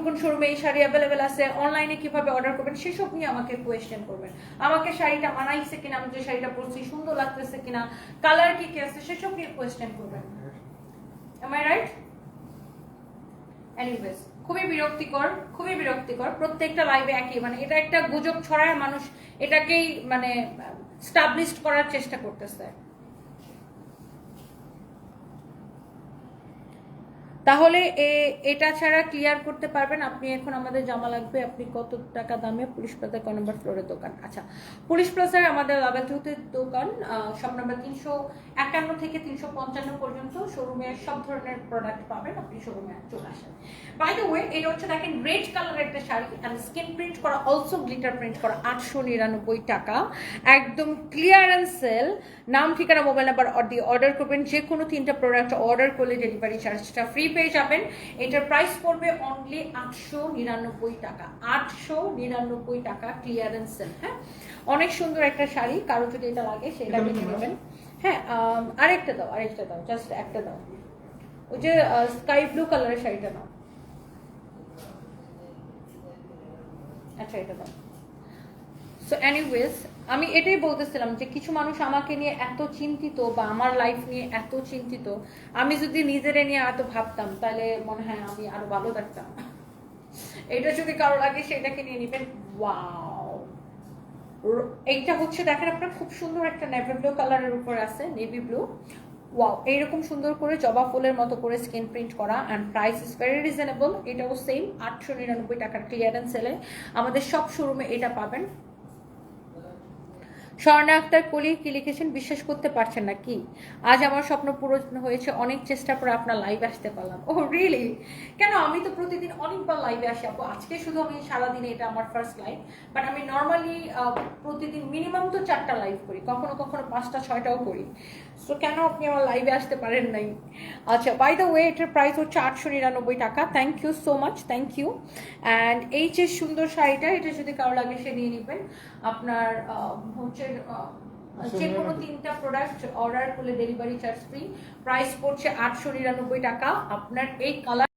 কোন শোরুমে এই শাড়ি অ্যাভেলেবেল আছে, অনলাইনে কিভাবে অর্ডার করবেন, সেসব নিয়ে আমাকে কোয়েশ্চেন করবেন। আমাকে শাড়িটা মানাইছে কিনা, আমি যে শাড়িটা পরছি সুন্দর লাগতেছে কিনা, কালার কি আছে, সেসব নিয়ে কোয়েশ্চেন করবেন। M I right? এনিওয়েজ, খুবই বিরক্তিকর প্রত্যেকটা লাইভে একই, মানে এটা একটা গুজব ছড়ায়, মানুষ এটাকেই মানে স্টাবলিশড করার চেষ্টা করতেছে। তাহলে এটা ছাড়া ক্লিয়ার করতে পারবেন আপনি? এখন আমাদের জামা লাগবে, আপনি কত টাকা দামে? পুলিশ প্লাজা ক নম্বর ফ্লোরের দোকান? আচ্ছা, পুলিশ প্লাজায় আমাদের লেভেল 2 দোকান, সব নাম্বার 351 থেকে 355 পর্যন্ত শোরুমে সব ধরনের প্রোডাক্ট পাবেন, আপনি শোরুমে চলে আসেন। বাই দ্য ওয়ে, এটা হচ্ছে দেখেন রেড কালারের একটা শাড়ি, এন্ড স্কিন প্রিন্ট করা, অলসো গ্লিটার প্রিন্ট করা, 899 টাকা, একদম ক্লিয়ারেন্স সেল। নাম, ঠিকানা, মোবাইল নাম্বার দিয়ে অর্ডার করবেন। যে কোনো 3টা প্রোডাক্ট অর্ডার করলে ডেলিভারি চার্জটা ফ্রি পেয়ে যাবেন। এটার প্রাইস পড়বে অনলি 899 টাকা, 899 টাকা ক্লিয়ারেন্স সেল। হ্যাঁ, অনেক সুন্দর একটা শাড়ি, কারো যদি এটা লাগে সেটা কিনে নেবেন। হ্যাঁ, আরেকটা দাও, জাস্ট একটা দাও, ওই যে স্কাই ব্লু কালারের শাড়িটা নাও। আচ্ছা, এটা দাও। সো এনিওয়েজ, আমি এটাই বলতেছিলাম যে কিছু মানুষ আমাকে নিয়ে এত চিন্তিত, বা আমার লাইফ নিয়ে এত চিন্তিত, আমি যদি নিজের নিয়ে এত ভাবতাম তাহলে মনে হয় আমি আরো ভালো থাকতাম। এটা যদি কারো লাগে সেটাকে নিয়ে নিবেন। ওয়াও, এইটা হচ্ছে দেখেন আপনার, খুব সুন্দর একটা নেভি ব্লু কালারের উপর আছে, নেভি ব্লু। ওয়াও, এইরকম সুন্দর করে জবা ফুলের মতো করে স্ক্রিন প্রিন্ট করা, and price is very reasonable. এটাও সেম 899 টাকার ক্লিয়ারেন্স সেলে আমাদের সব শোরুমে এটা পাবেন। স্বর্ণা আক্তার কলি কি লিখেছেন, বিশ্বাস করতে পারছেন না কি? আজ আমার স্বপ্ন পূরণ হয়েছে, অনেক চেষ্টা করে আপনার লাইভে আসতে পারলাম। ও রিয়েলি? কেন, আমি তো প্রতিদিন অনেকবার লাইভে আসি আপু, আজকে শুধু আমি সারাদিনে এটা আমার ফার্স্ট লাইভ, বাট আমি নর্মালি প্রতিদিন মিনিমাম তো 4টা লাইভ করি, কখনো কখনো 5টা 6টাও করি। সো কেন আপনি আমার লাইভে আসতে পারেন নাই? আচ্ছা, বাই দ্য ওয়ে এটার প্রাইস হচ্ছে 899 টাকা। Thank you so much, thank you. And এই যে সুন্দর শাড়িটা, এটা যদি কারো লাগে সে নিয়ে নেবেন। আপনার হচ্ছে যে কোনো 3টা প্রোডাক্ট অর্ডার করলে ডেলিভারি চার্জ ফ্রি। প্রাইস পড়ছে 899 টাকা। আপনার এই কালার